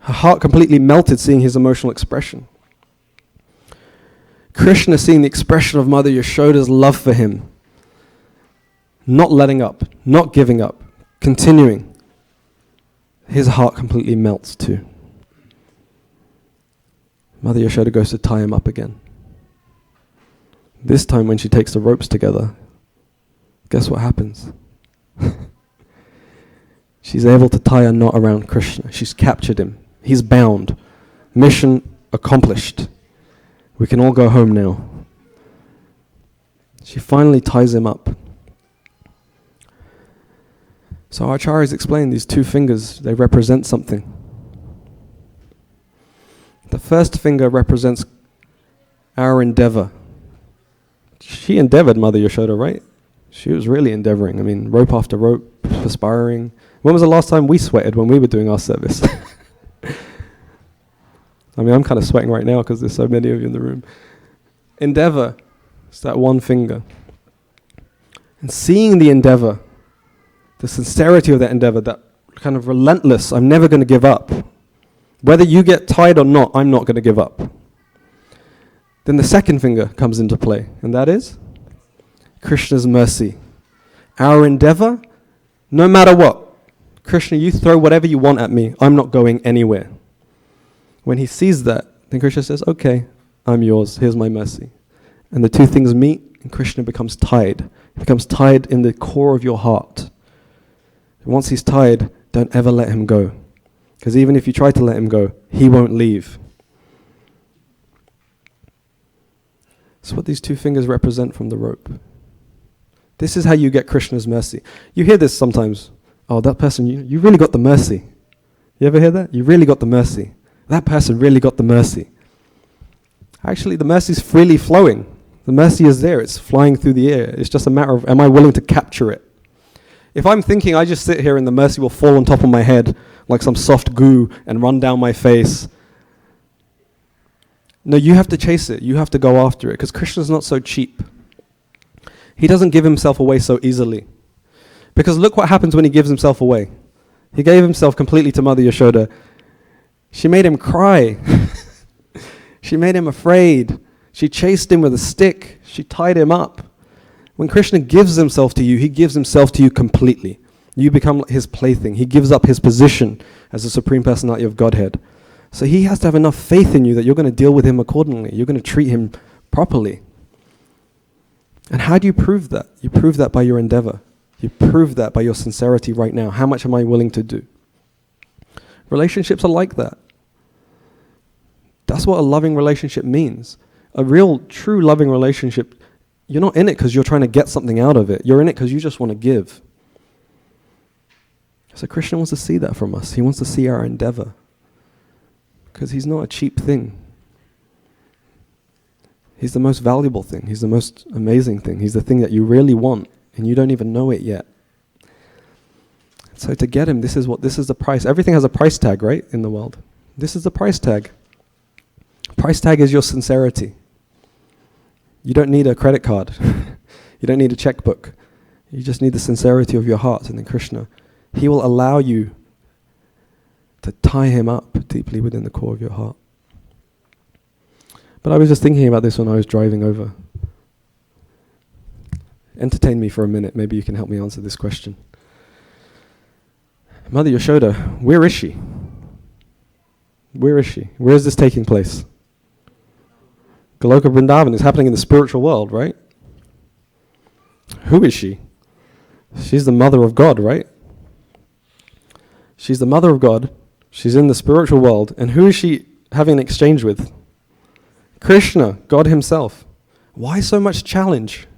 Her heart completely melted seeing his emotional expression. Krishna seeing the expression of Mother Yashoda's love for him. Not letting up, not giving up, continuing. His heart completely melts too. Mother Yashoda goes to tie him up again. This time when she takes the ropes together, guess what happens? She's able to tie a knot around Krishna. She's captured him. He's bound. Mission accomplished. We can all go home now. She finally ties him up. So our acharyas explain these 2 fingers, they represent something. The first finger represents our endeavor. She endeavored, Mother Yashoda, right? She was really endeavoring. I mean, rope after rope, perspiring. When was the last time we sweated when we were doing our service? I mean, I'm kind of sweating right now because there's so many of you in the room. Endeavor, it's that 1 finger. And seeing the endeavor, the sincerity of that endeavor, that kind of relentless, I'm never going to give up. Whether you get tied or not, I'm not going to give up. Then the second finger comes into play, and that is Krishna's mercy. Our endeavor, no matter what, Krishna, you throw whatever you want at me, I'm not going anywhere. When he sees that, then Krishna says, okay, I'm yours, here's my mercy. And the 2 things meet, and Krishna becomes tied. He becomes tied in the core of your heart. And once he's tied, don't ever let him go. Because even if you try to let him go, he won't leave. That's what these 2 fingers represent from the rope. This is how you get Krishna's mercy. You hear this sometimes. Oh, that person, you really got the mercy. You ever hear that? You really got the mercy. That person really got the mercy. Actually, the mercy is freely flowing. The mercy is there. It's flying through the air. It's just a matter of, am I willing to capture it? If I'm thinking I just sit here and the mercy will fall on top of my head like some soft goo and run down my face. No, you have to chase it. You have to go after it because Krishna's not so cheap. He doesn't give himself away so easily. Because look what happens when he gives himself away. He gave himself completely to Mother Yashoda. She made him cry. She made him afraid. She chased him with a stick. She tied him up. When Krishna gives himself to you, he gives himself to you completely. You become his plaything. He gives up his position as the Supreme Personality of Godhead. So he has to have enough faith in you that you're going to deal with him accordingly. You're going to treat him properly. And how do you prove that? You prove that by your endeavor. You prove that by your sincerity right now. How much am I willing to do? Relationships are like that. That's what a loving relationship means. A real, true loving relationship, you're not in it because you're trying to get something out of it. You're in it because you just want to give. So Krishna wants to see that from us. He wants to see our endeavor. Because he's not a cheap thing. He's the most valuable thing. He's the most amazing thing. He's the thing that you really want, and you don't even know it yet. So to get him, this is the price. Everything has a price tag, right, in the world. This is the price tag. Price tag is your sincerity. You don't need a credit card. You don't need a checkbook. You just need the sincerity of your heart. And then Krishna, he will allow you to tie him up deeply within the core of your heart. But I was just thinking about this when I was driving over. Entertain me for a minute. Maybe you can help me answer this question. Mother Yashoda, where is she? Where is she? Where is this taking place? Goloka Vrindavan is happening in the spiritual world, right? Who is she? She's the mother of God, right? She's the mother of God. She's in the spiritual world. And who is she having an exchange with? Krishna, God himself. Why so much challenge?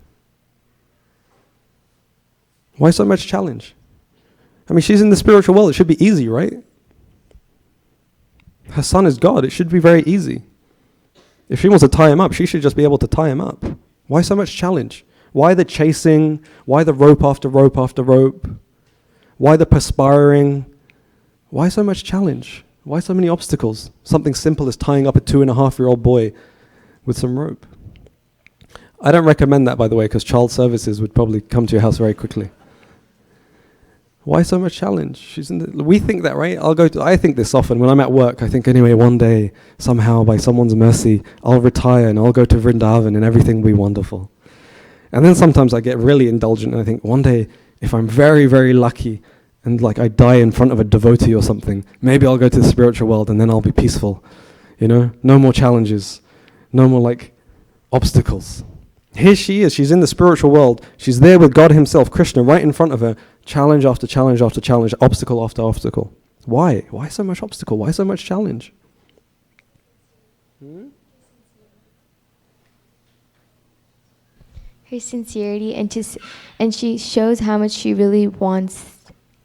Why so much challenge? I mean, she's in the spiritual world. It should be easy, right? Her son is God. It should be very easy. If she wants to tie him up, she should just be able to tie him up. Why so much challenge? Why the chasing? Why the rope after rope after rope? Why the perspiring? Why so much challenge? Why so many obstacles? Something simple as tying up a 2.5-year-old boy with some rope. I don't recommend that, by the way, because child services would probably come to your house very quickly. Why so much challenge? We think that, right? I think this often. When I'm at work, I think, anyway, one day, somehow, by someone's mercy, I'll retire and I'll go to Vrindavan and everything will be wonderful. And then sometimes I get really indulgent and I think, one day, if I'm very, very lucky and like I die in front of a devotee or something, maybe I'll go to the spiritual world and then I'll be peaceful. You know? No more challenges. No more like obstacles. Here she is. She's in the spiritual world. She's there with God himself, Krishna, right in front of her. Challenge after challenge after challenge, obstacle after obstacle. Why? Why so much obstacle? Why so much challenge? Her sincerity, and she shows how much she really wants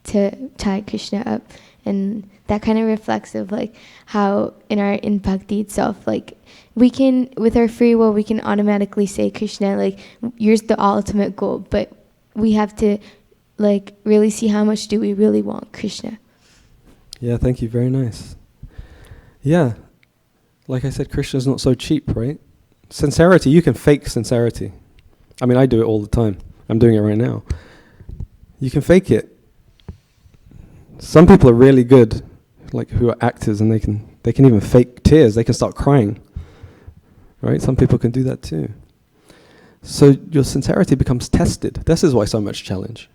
to tie Krishna up, and that kind of reflects of like how in bhakti itself, like we can, with our free will, we can automatically say Krishna, like yours the ultimate goal, but we have to like really see how much do we really want Krishna. Yeah, thank you. Very nice. Yeah, like I said, Krishna's not so cheap, right? Sincerity, you can fake sincerity. I mean, I do it all the time. I'm doing it right now. You can fake it. Some people are really good, like who are actors, and they can even fake tears. They can start crying, right? Some people can do that too. So your sincerity becomes tested. This is why so much challenge.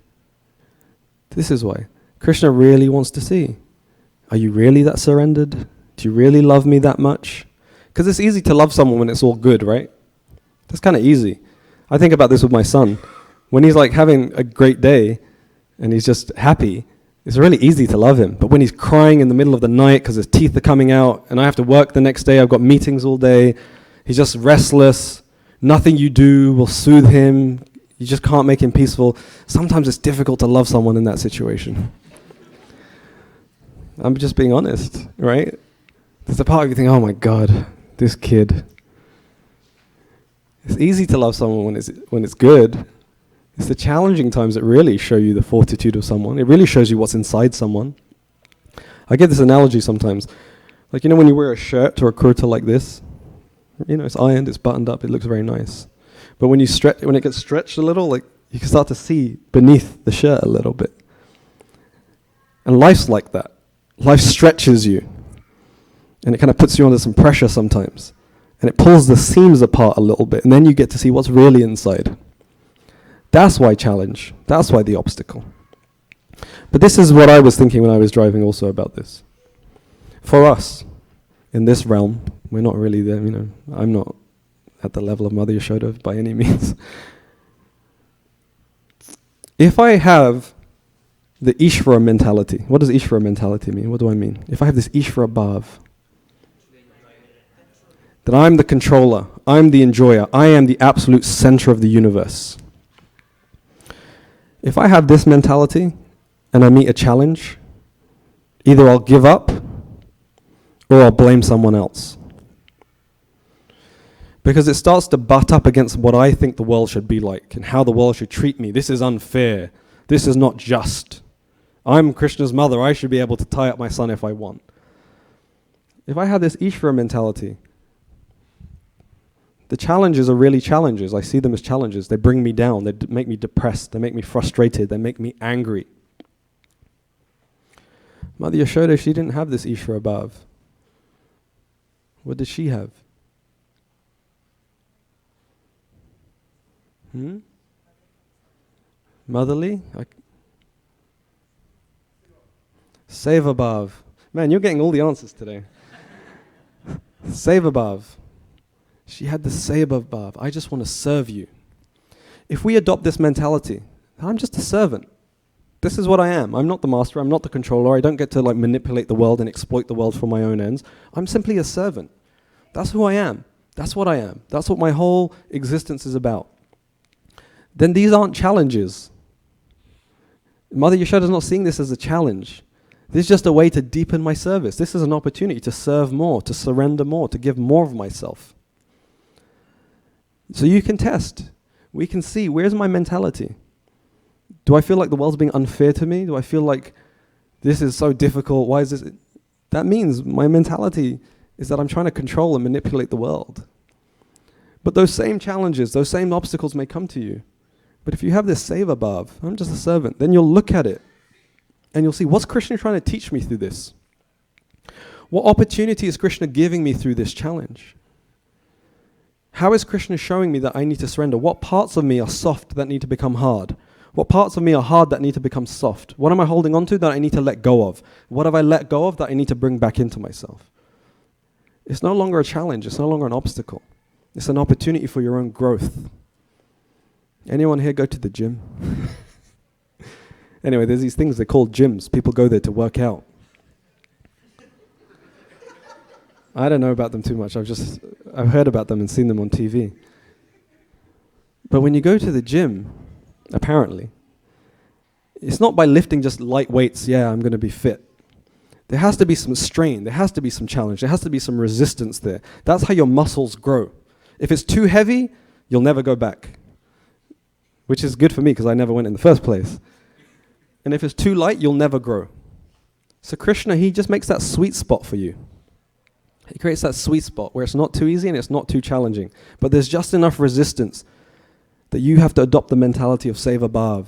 This is why. Krishna really wants to see. Are you really that surrendered? Do you really love me that much? Because it's easy to love someone when it's all good, right? That's kind of easy. I think about this with my son. When he's like having a great day and he's just happy, it's really easy to love him. But when he's crying in the middle of the night because his teeth are coming out and I have to work the next day, I've got meetings all day, he's just restless, nothing you do will soothe him, you just can't make him peaceful. Sometimes it's difficult to love someone in that situation. I'm just being honest, right? There's a part of you think, oh my God, this kid. It's easy to love someone when it's good. It's the challenging times that really show you the fortitude of someone. It really shows you what's inside someone. I give this analogy sometimes. Like, you know when you wear a shirt or a kurta like this? You know, it's ironed, it's buttoned up, it looks very nice. But when it gets stretched a little, like you can start to see beneath the shirt a little bit. And life's like that. Life stretches you. And it kind of puts you under some pressure sometimes. And it pulls the seams apart a little bit. And then you get to see what's really inside. That's why challenge. That's why the obstacle. But this is what I was thinking when I was driving also about this. For us, in this realm. We're not really there, I'm not at the level of Mother Yashoda by any means. If I have the Ishvara mentality, what does Ishvara mentality mean? What do I mean? If I have this Ishvara bhav, that I'm the controller, I'm the enjoyer, I am the absolute center of the universe. If I have this mentality and I meet a challenge, either I'll give up or I'll blame someone else. Because it starts to butt up against what I think the world should be like and how the world should treat me. This is unfair. This is not just. I'm Krishna's mother. I should be able to tie up my son if I want. If I have this Ishvara mentality, the challenges are really challenges. I see them as challenges. They bring me down. They make me depressed. They make me frustrated. They make me angry. Mother Yashoda, she didn't have this Ishvara bhav. What did she have? Motherly? Seva bhav. Man, you're getting all the answers today. Seva bhav. She had the seva bhav. I just want to serve you. If we adopt this mentality, I'm just a servant. This is what I am. I'm not the master. I'm not the controller. I don't get to manipulate the world and exploit the world for my own ends. I'm simply a servant. That's who I am. That's what I am. That's what my whole existence is about. Then these aren't challenges. Mother Yashoda is not seeing this as a challenge. This is just a way to deepen my service. This is an opportunity to serve more, to surrender more, to give more of myself. So you can test. We can see, where's my mentality? Do I feel like the world's being unfair to me? Do I feel like this is so difficult? Why is this? That means my mentality is that I'm trying to control and manipulate the world. But those same challenges, those same obstacles may come to you. But if you have this seva bhav, I'm just a servant, then you'll look at it and you'll see, what's Krishna trying to teach me through this? What opportunity is Krishna giving me through this challenge? How is Krishna showing me that I need to surrender? What parts of me are soft that need to become hard? What parts of me are hard that need to become soft? What am I holding on to that I need to let go of? What have I let go of that I need to bring back into myself? It's no longer a challenge. It's no longer an obstacle. It's an opportunity for your own growth. Anyone here go to the gym? Anyway, there's these things they call gyms. People go there to work out. I don't know about them too much. I've heard about them and seen them on TV. But when you go to the gym, apparently, it's not by lifting just light weights, I'm going to be fit. There has to be some strain. There has to be some challenge. There has to be some resistance there. That's how your muscles grow. If it's too heavy, you'll never go back. Which is good for me because I never went in the first place. And if it's too light, you'll never grow. So Krishna, he just makes that sweet spot for you. He creates that sweet spot where it's not too easy and it's not too challenging. But there's just enough resistance that you have to adopt the mentality of seva bhav.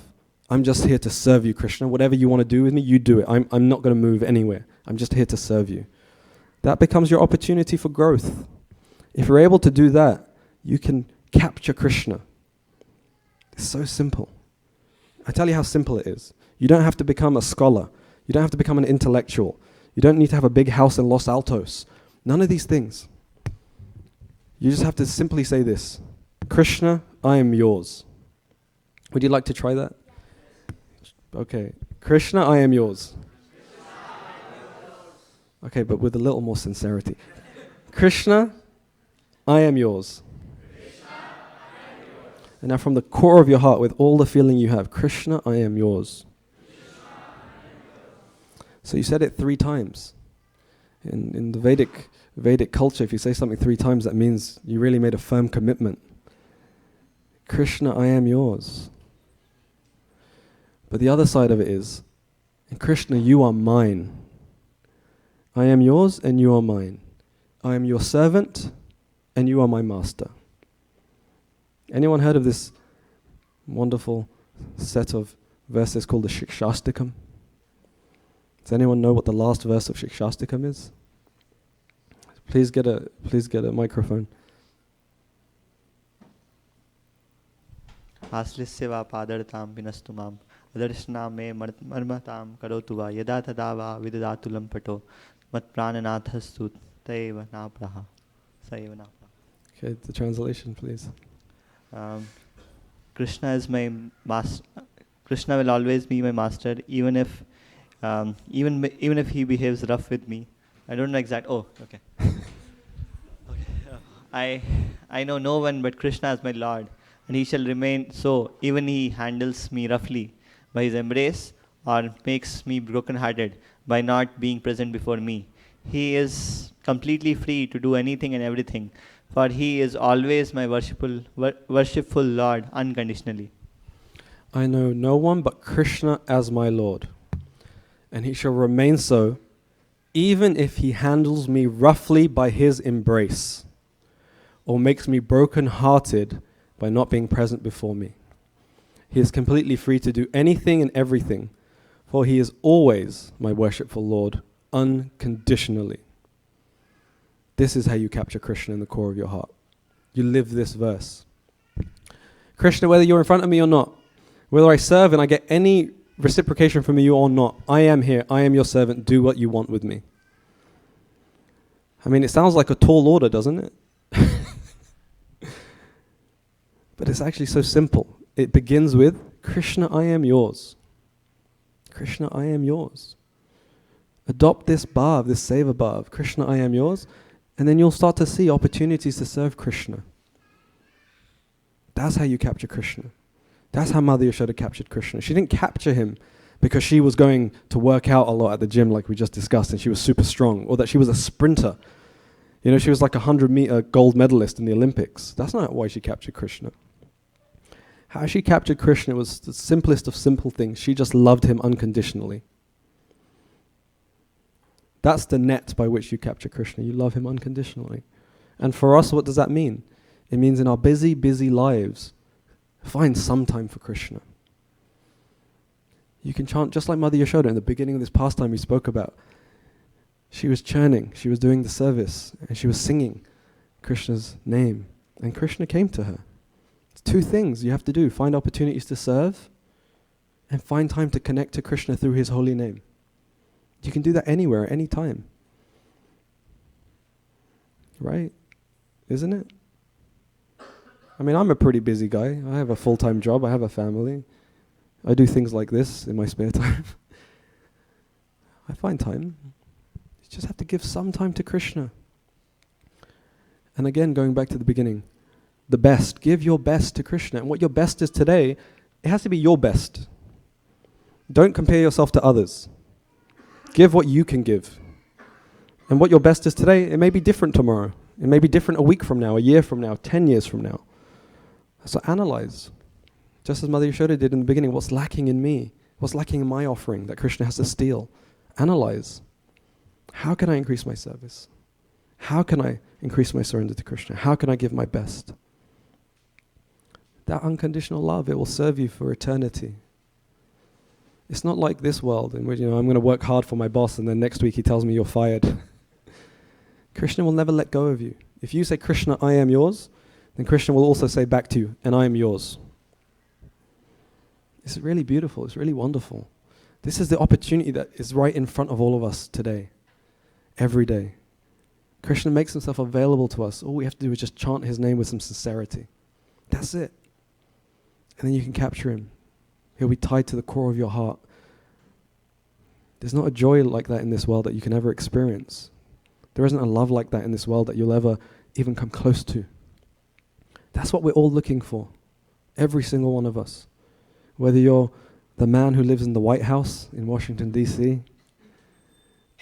I'm just here to serve you, Krishna. Whatever you want to do with me, you do it. I'm not going to move anywhere. I'm just here to serve you. That becomes your opportunity for growth. If you're able to do that, you can capture Krishna. It's so simple. I tell you how simple it is. You don't have to become a scholar. You don't have to become an intellectual. You don't need to have a big house in Los Altos. None of these things. You just have to simply say this: Krishna, I am yours. Would you like to try that? Okay. Krishna, I am yours. Okay, but with a little more sincerity. Krishna, I am yours. And now from the core of your heart, with all the feeling you have, Krishna, I am yours. So you said it 3 times. In the Vedic culture, if you say something 3 times, that means you really made a firm commitment. Krishna, I am yours. But the other side of it is, Krishna, you are mine. I am yours and you are mine. I am your servant and you are my master. Anyone heard of this wonderful set of verses called the ISKCON? Does anyone know what the last verse of ISKCON is? Please get a microphone. आश्लिष्य वा पादरतां विनस्तु माम् अदर्शनां मे मर्मतां करोतु वा यदा तदा वा विददातु लम्पटो मत्प्राणनाथस्तु Taiva napraha. Saiva napraha. Okay, the translation, please. Krishna is my master. Krishna will always be my master, even if even if he behaves rough with me. I don't know exact. Oh, okay. Okay. I know no one but Krishna as my Lord, and he shall remain so. Even he handles me roughly by his embrace, or makes me broken-hearted by not being present before me. He is completely free to do anything and everything, for he is always my worshipful Lord unconditionally. I know no one but Krishna as my Lord, and he shall remain so, even if he handles me roughly by his embrace, or makes me broken-hearted by not being present before me. He is completely free to do anything and everything, for he is always my worshipful Lord, unconditionally. This is how you capture Krishna in the core of your heart. You live this verse. Krishna, whether you're in front of me or not, whether I serve and I get any reciprocation from you or not, I am here, I am your servant, do what you want with me. I mean, it sounds like a tall order, doesn't it? But it's actually so simple. It begins with, Krishna, I am yours. Krishna, I am yours. Adopt this bhav, this seva bhav. Krishna, I am yours. And then you'll start to see opportunities to serve Krishna. That's how you capture Krishna. That's how Mother Yashoda captured Krishna. She didn't capture him because she was going to work out a lot at the gym like we just discussed and she was super strong, or that she was a sprinter. You know, she was like a 100-meter gold medalist in the Olympics. That's not why she captured Krishna. How she captured Krishna was the simplest of simple things. She just loved him unconditionally. That's the net by which you capture Krishna. You love him unconditionally. And for us, what does that mean? It means in our busy, busy lives, find some time for Krishna. You can chant just like Mother Yashoda in the beginning of this pastime we spoke about. She was churning, she was doing the service, and she was singing Krishna's name. And Krishna came to her. It's two things you have to do. Find opportunities to serve and find time to connect to Krishna through his holy name. You can do that anywhere, at any time. Right? Isn't it? I mean, I'm a pretty busy guy. I have a full-time job. I have a family. I do things like this in my spare time. I find time. You just have to give some time to Krishna. And again, going back to the beginning, the best. Give your best to Krishna. And what your best is today, it has to be your best. Don't compare yourself to others. Give what you can give. And what your best is today, it may be different tomorrow. It may be different a week from now, a year from now, 10 years from now. So analyze. Just as Mother Yashoda did in the beginning, what's lacking in me? What's lacking in my offering that Krishna has to steal? Analyze. How can I increase my service? How can I increase my surrender to Krishna? How can I give my best? That unconditional love, it will serve you for eternity. It's not like this world in which, I'm going to work hard for my boss and then next week he tells me you're fired. Krishna will never let go of you. If you say, Krishna, I am yours, then Krishna will also say back to you, and I am yours. It's really beautiful. It's really wonderful. This is the opportunity that is right in front of all of us today, every day. Krishna makes himself available to us. All we have to do is just chant his name with some sincerity. That's it. And then you can capture him. He'll be tied to the core of your heart. There's not a joy like that in this world that you can ever experience. There isn't a love like that in this world that you'll ever even come close to. That's what we're all looking for. Every single one of us. Whether you're the man who lives in the White House in Washington, D.C.,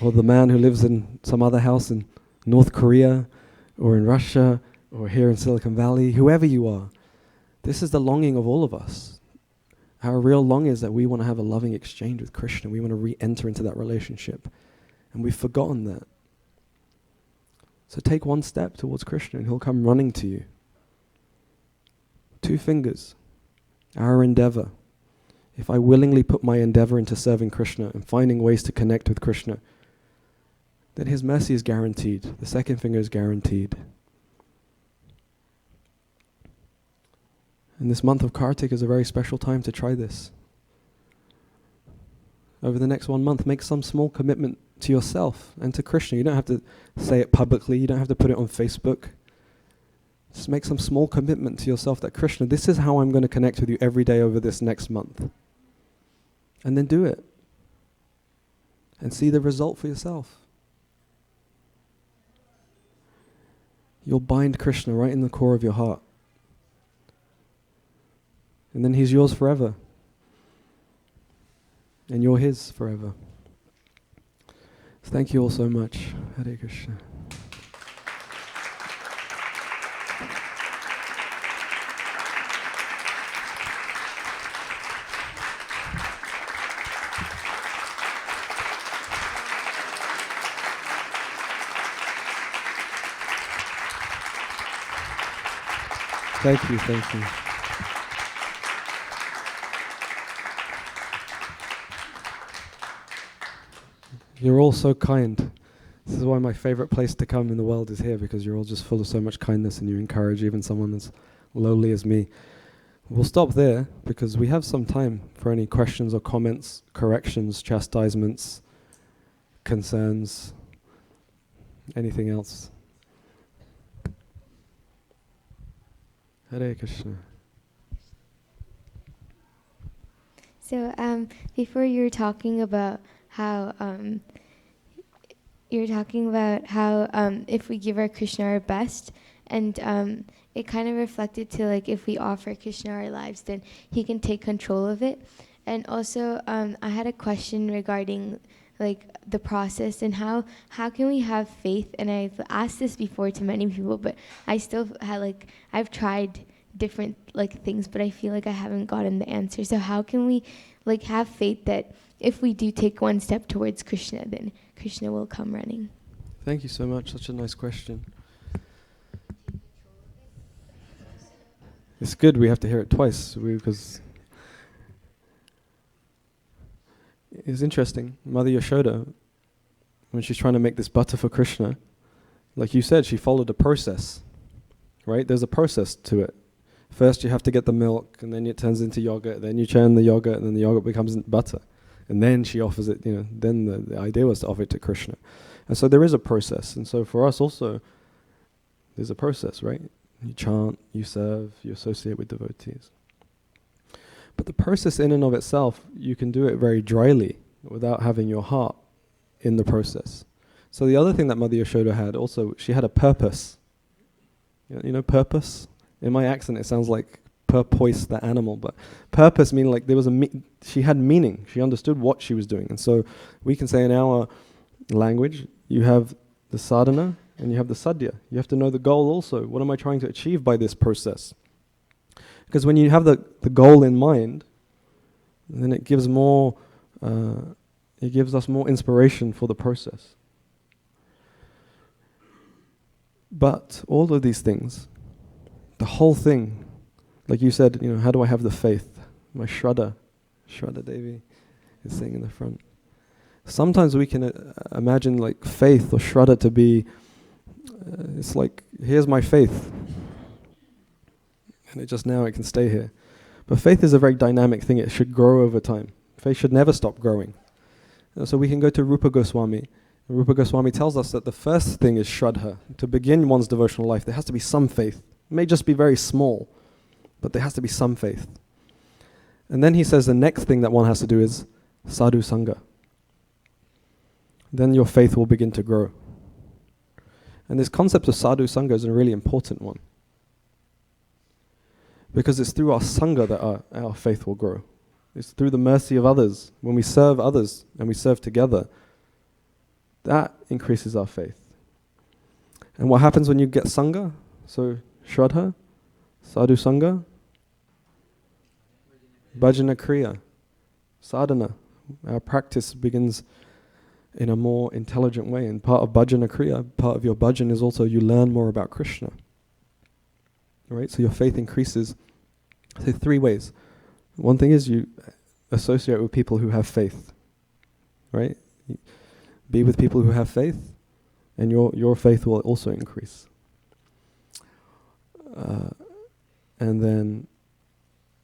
or the man who lives in some other house in North Korea, or in Russia, or here in Silicon Valley, whoever you are, this is the longing of all of us. Our real longing is that we want to have a loving exchange with Krishna. We want to re-enter into that relationship. And we've forgotten that. So take one step towards Krishna and he'll come running to you. 2 fingers. Our endeavor. If I willingly put my endeavor into serving Krishna and finding ways to connect with Krishna, then his mercy is guaranteed. The 2nd finger is guaranteed. And this month of Kartik is a very special time to try this. Over the next 1 month, make some small commitment to yourself and to Krishna. You don't have to say it publicly. You don't have to put it on Facebook. Just make some small commitment to yourself that, Krishna, this is how I'm going to connect with you every day over this next month. And then do it. And see the result for yourself. You'll bind Krishna right in the core of your heart. And then he's yours forever. And you're his forever. Thank you all so much. Hare Krishna. Thank you, thank you. You're all so kind. This is why my favorite place to come in the world is here, because you're all just full of so much kindness and you encourage even someone as lowly as me. We'll stop there because we have some time for any questions or comments, corrections, chastisements, concerns, anything else. Hare Krishna. So before you were talking about how if we give our Krishna our best, and it kind of reflected to like if we offer Krishna our lives, then he can take control of it. And also I had a question regarding like the process and how can we have faith. And I've asked this before to many people, but I still had I've tried different things, but I feel like I haven't gotten the answer. So how can we have faith that if we do take one step towards Krishna, then Krishna will come running? Thank you so much. Such a nice question. It's good we have to hear it twice because it's interesting. Mother Yashoda, when she's trying to make this butter for Krishna, like you said, she followed a process, right? There's a process to it. First you have to get the milk, and then it turns into yogurt, then you churn the yogurt, and then the yogurt becomes butter. And then she offers it, then the idea was to offer it to Krishna. And so there is a process. And so for us also, there's a process, right? You chant, you serve, you associate with devotees. But the process in and of itself, you can do it very dryly without having your heart in the process. So the other thing that Mother Yashoda had also, she had a purpose. You know purpose? In my accent it sounds like purpose, the animal, but purpose meaning there was she had meaning. She understood what she was doing. And so we can say in our language, you have the sadhana and you have the sadhya. You have to know the goal also. What am I trying to achieve by this process? Because when you have the goal in mind, then it gives us more inspiration for the process. But all of these things, the whole thing, like you said, how do I have the faith? My Shraddha Devi is saying in the front. Sometimes we can imagine faith or Shraddha to be, it's like, here's my faith. And it can stay here. But faith is a very dynamic thing. It should grow over time. Faith should never stop growing. So we can go to Rupa Goswami. Rupa Goswami tells us that the first thing is Shraddha. To begin one's devotional life, there has to be some faith. It may just be very small, but there has to be some faith. And then he says the next thing that one has to do is sadhu sangha. Then your faith will begin to grow. And this concept of sadhu sangha is a really important one. Because it's through our sangha that our faith will grow. It's through the mercy of others. When we serve others and we serve together, that increases our faith. And what happens when you get sangha? So Shraddha, sadhu sangha, bhajana kriya, sadhana. Our practice begins in a more intelligent way. And part of bhajana kriya, part of your bhajan is also you learn more about Krishna. Right? So your faith increases. So 3 ways. One thing is you associate with people who have faith. Right? Be with people who have faith, and your faith will also increase. And then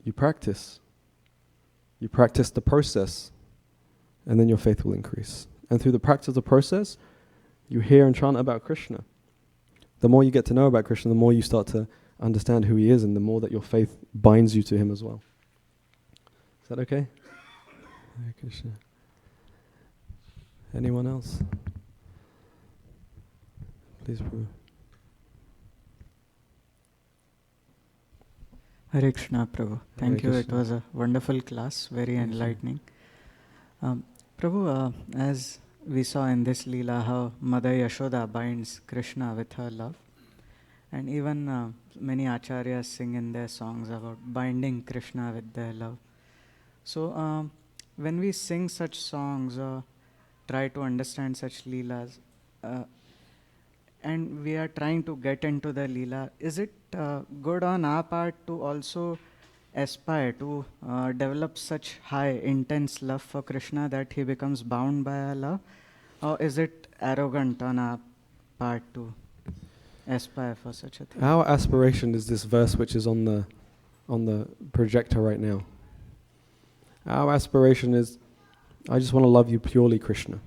you practice. You practice the process, and then your faith will increase. And through the practice of the process, you hear and chant about Krishna. The more you get to know about Krishna, the more you start to understand who he is, and the more that your faith binds you to him as well. Is that okay? Hare Krishna. Anyone else? Please, Prabhu. Hare Krishna, Prabhu. Thank you. Krishna. It was a wonderful class, very enlightening. Prabhu, as we saw in this Leela, how Mother Yashoda binds Krishna with her love. And even many acharyas sing in their songs about binding Krishna with their love. So when we sing such songs or try to understand such Leelas, and we are trying to get into the Leela, is it good on our part to also aspire to develop such high, intense love for Krishna that he becomes bound by our love? Or is it arrogant on our part to aspire for such a thing? Our aspiration is this verse which is on the projector right now. Our aspiration is, I just want to love you purely, Krishna.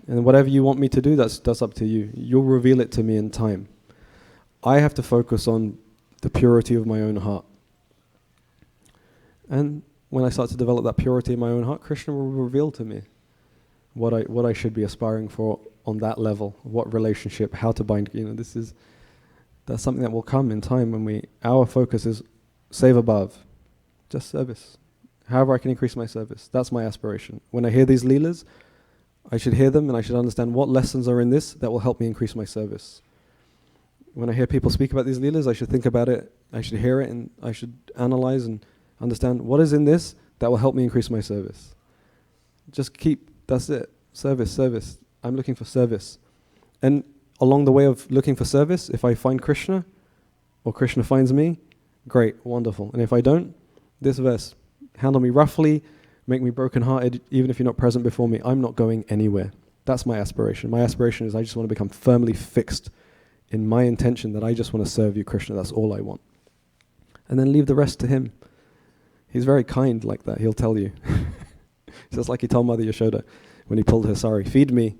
And whatever you want me to do, that's up to you. You'll reveal it to me in time. I have to focus on the purity of my own heart. And when I start to develop that purity in my own heart, Krishna will reveal to me what I should be aspiring for on that level, what relationship, how to bind. That's something that will come in time when our focus is save above, just service. However I can increase my service. That's my aspiration. When I hear these Leelas, I should hear them and I should understand what lessons are in this that will help me increase my service. When I hear people speak about these Leelas, I should think about it, I should hear it, and I should analyze and understand what is in this that will help me increase my service. That's it. Service. I'm looking for service. And along the way of looking for service, if I find Krishna, or Krishna finds me, great, wonderful. And if I don't, this verse, handle me roughly, make me broken-hearted, even if you're not present before me, I'm not going anywhere. That's my aspiration. My aspiration is I just want to become firmly fixed in my intention that I just want to serve you, Krishna. That's all I want. And then leave the rest to him. He's very kind like that. He'll tell you. Just like he told Mother Yashoda when he pulled her sari, feed me.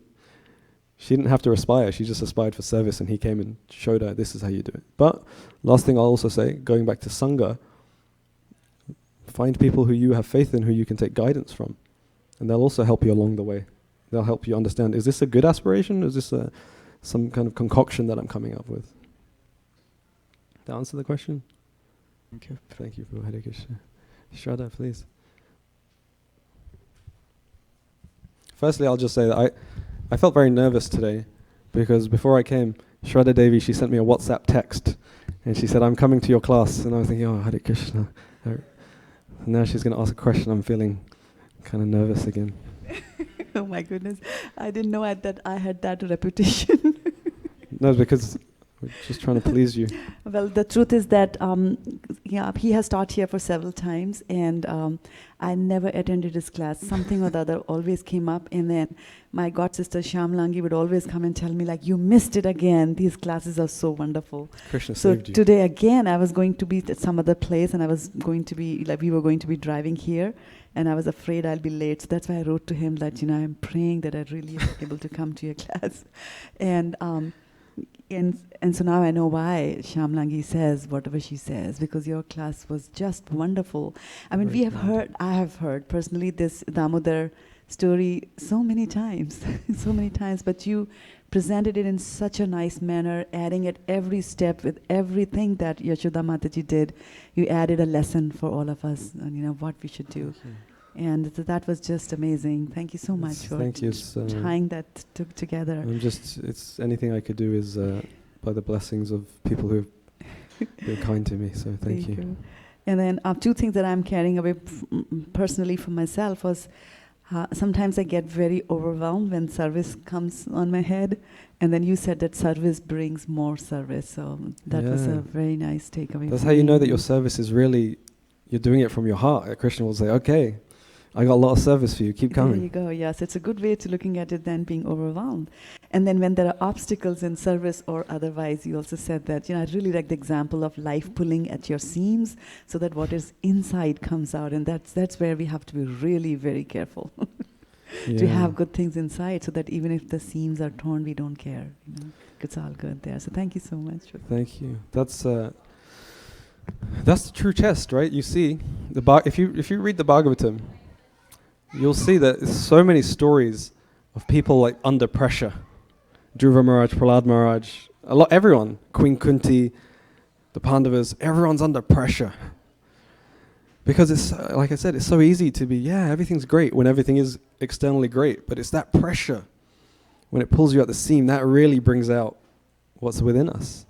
She didn't have to aspire. She just aspired for service, and he came and showed her, this is how you do it. But last thing I'll also say, going back to Sangha, find people who you have faith in, who you can take guidance from. And they'll also help you along the way. They'll help you understand, is this a good aspiration? Or is this some kind of concoction that I'm coming up with? Did that answer the question? Thank you. Thank you for Hare Krishna. Shraddha, please. Firstly, I'll just say that I felt very nervous today because before I came, Shraddha Devi, she sent me a WhatsApp text and she said, I'm coming to your class. And I was thinking, oh, Hare Krishna. And now she's going to ask a question. I'm feeling kind of nervous again. Oh my goodness. I didn't know that I had that reputation. No, because we're just trying to please you. Well, the truth is that he has taught here for several times, and I never attended his class. Something or the other always came up, and then my god sister Shamlangi would always come and tell me, like, you missed it again. These classes are so wonderful. Krishna So saved you. today again, I was going to be at some other place, and I was going to be, like, we were going to be driving here, and I was afraid I'll be late. So that's why I wrote to him that, I'm praying that I really am able to come to your class. And so now I know why Shamlangi says whatever she says, because your class was just wonderful. I mean, I have heard personally this Damodar story so many times, but you presented it in such a nice manner, adding at every step with everything that Yashoda Mataji did. You added a lesson for all of us, and what we should do. And that was just amazing. Thank you so much for tying that together. It's anything I could do is by the blessings of people who have been kind to me. So thank you. And then two things that I'm carrying away personally for myself was sometimes I get very overwhelmed when service comes on my head. And then you said that service brings more service. So that was a very nice takeaway. That's how you know that your service is really, you're doing it from your heart. Krishna will say, okay, I got a lot of service for you. Keep coming. There you go. Yes, it's a good way to looking at it than being overwhelmed. And then when there are obstacles in service or otherwise, you also said that, I really like the example of life pulling at your seams so that what is inside comes out. And that's where we have to be really very careful. to have good things inside, so that even if the seams are torn, we don't care. It's all good there. So thank you so much. Thank you. That's the true test, right? You see, if you read the Bhagavatam, you'll see that there's so many stories of people like under pressure. Dhruva Maharaj, Prahlad Maharaj, everyone, Queen Kunti, the Pandavas, everyone's under pressure. Because it's, like I said, it's so easy to be, everything's great when everything is externally great, but it's that pressure, when it pulls you at the seam, that really brings out what's within us.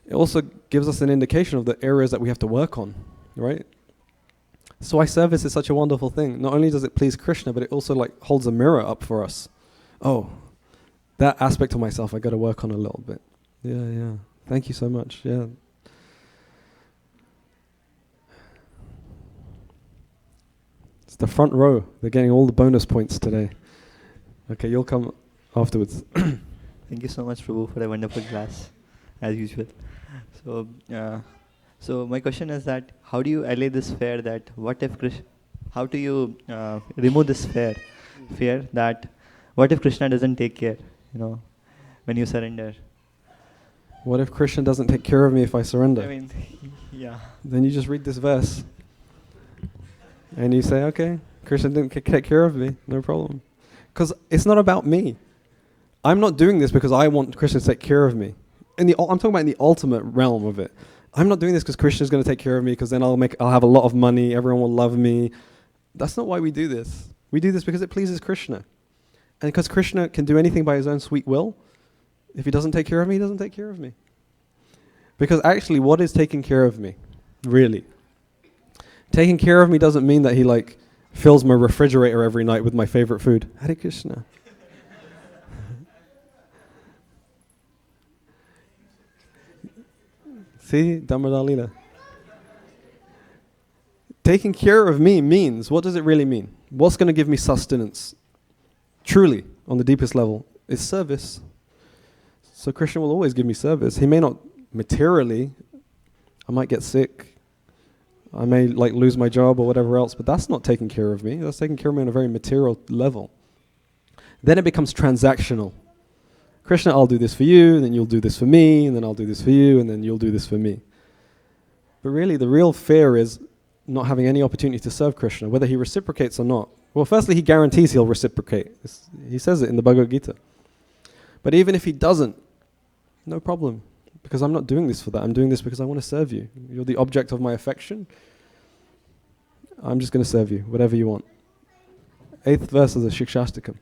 It also gives us an indication of the areas that we have to work on, right? So why service is such a wonderful thing. Not only does it please Krishna, but it also like holds a mirror up for us. Oh, that aspect of myself I got to work on a little bit. Yeah. Thank you so much. Yeah. It's the front row. They're getting all the bonus points today. Okay, you'll come afterwards. Thank you so much, Prabhu, for a wonderful class, as usual. So my question is that how do you allay this fear that how do you remove this fear that what if Krishna doesn't take care, when you surrender? What if Krishna doesn't take care of me if I surrender? I mean, yeah. Then you just read this verse and you say, okay, Krishna didn't take care of me, no problem. Because it's not about me. I'm not doing this because I want Krishna to take care of me. I'm talking about in the ultimate realm of it. I'm not doing this because Krishna's going to take care of me, because then I'll have a lot of money, everyone will love me. That's not why we do this. We do this because it pleases Krishna. And because Krishna can do anything by his own sweet will, if he doesn't take care of me, he doesn't take care of me. Because actually, what is taking care of me? Really? Taking care of me doesn't mean that he fills my refrigerator every night with my favorite food. Hare Krishna. See, Damodar Lila. Taking care of me means, what does it really mean? What's going to give me sustenance? Truly, on the deepest level, is service. So Krishna will always give me service. He may not materially, I might get sick, I may lose my job or whatever else, but that's not taking care of me. That's taking care of me on a very material level. Then it becomes transactional. Krishna, I'll do this for you, and then you'll do this for me, and then I'll do this for you, and then you'll do this for me. But really, the real fear is not having any opportunity to serve Krishna, whether he reciprocates or not. Well, firstly, he guarantees he'll reciprocate. He says it in the Bhagavad Gita. But even if he doesn't, no problem, because I'm not doing this for that. I'm doing this because I want to serve you. You're the object of my affection. I'm just going to serve you, whatever you want. 8th verse of the Shikshastakam.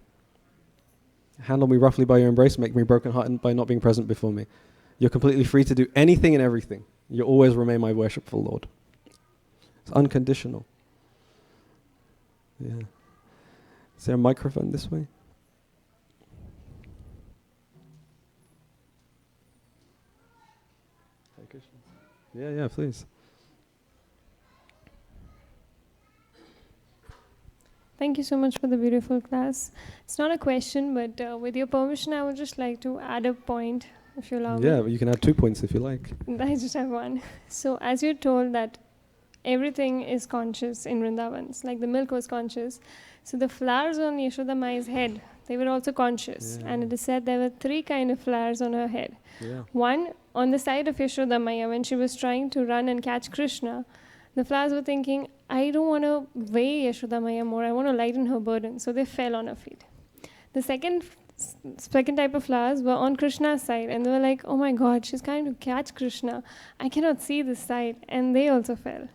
Handle me roughly by your embrace, make me broken-hearted by not being present before me. You're completely free to do anything and everything. You always remain my worshipful Lord. It's unconditional. Yeah. Is there a microphone this way? Yeah, please. Thank you so much for the beautiful class. It's not a question, but with your permission, I would just like to add a point, if you allow me. Yeah, you can add 2 points if you like. I just have one. So as you're told that everything is conscious in Vrindavan, like the milk was conscious, so the flowers on Yashoda Mai's head, they were also conscious. Yeah. And it is said there were 3 kind of flowers on her head. Yeah. One, on the side of Yashoda Maya, when she was trying to run and catch Krishna, the flowers were thinking, I don't want to weigh Yashoda Maya more, I want to lighten her burden. So they fell on her feet. The second type of flowers were on Krishna's side, and they were like, oh my God, she's trying to catch Krishna. I cannot see this side. And they also fell.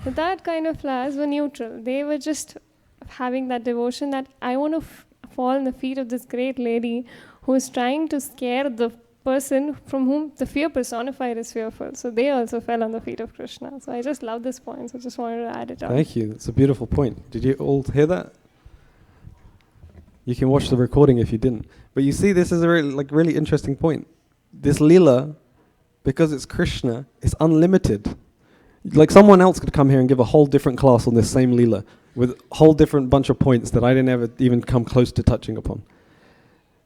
The third kind of flowers were neutral. They were just having that devotion that I want to fall in the feet of this great lady who is trying to scare the person from whom the fear personified is fearful. So they also fell on the feet of Krishna. So I just love this point. So I just wanted to add it on. Thank you. It's a beautiful point. Did you all hear that? You can watch the recording if you didn't. But you see, this is a really interesting point. This Leela, because it's Krishna, is unlimited. Someone else could come here and give a whole different class on this same Leela with a whole different bunch of points that I didn't ever even come close to touching upon.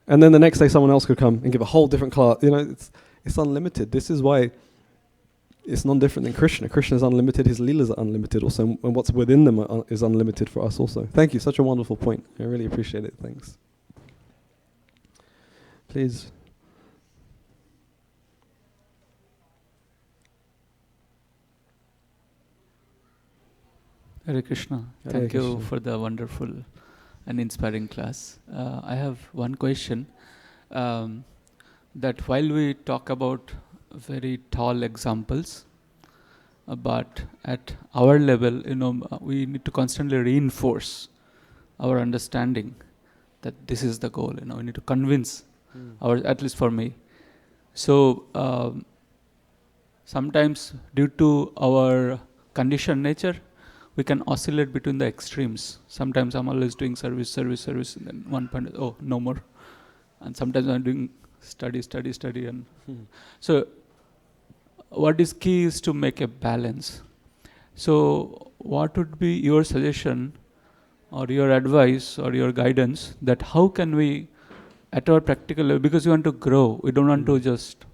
And then the next day someone else could come and give a whole different class. It's unlimited. This is why it's none different than Krishna. Krishna is unlimited, his Leelas are unlimited also, and what's within them is unlimited for us also. Thank you, such a wonderful point. I really appreciate it, thanks. Please. Hare Krishna. Hare Thank you Krishna. for the wonderful and inspiring class. I have one question. That while we talk about very tall examples, but at our level, we need to constantly reinforce our understanding that this is the goal. We need to convince at least for me. So sometimes due to our conditioned nature, we can oscillate between the extremes. Sometimes I'm always doing service, and then one point, oh, no more. And sometimes I'm doing study, and so what is key is to make a balance. So what would be your suggestion or your advice or your guidance that how can we at our practical level, because we want to grow, we don't want to just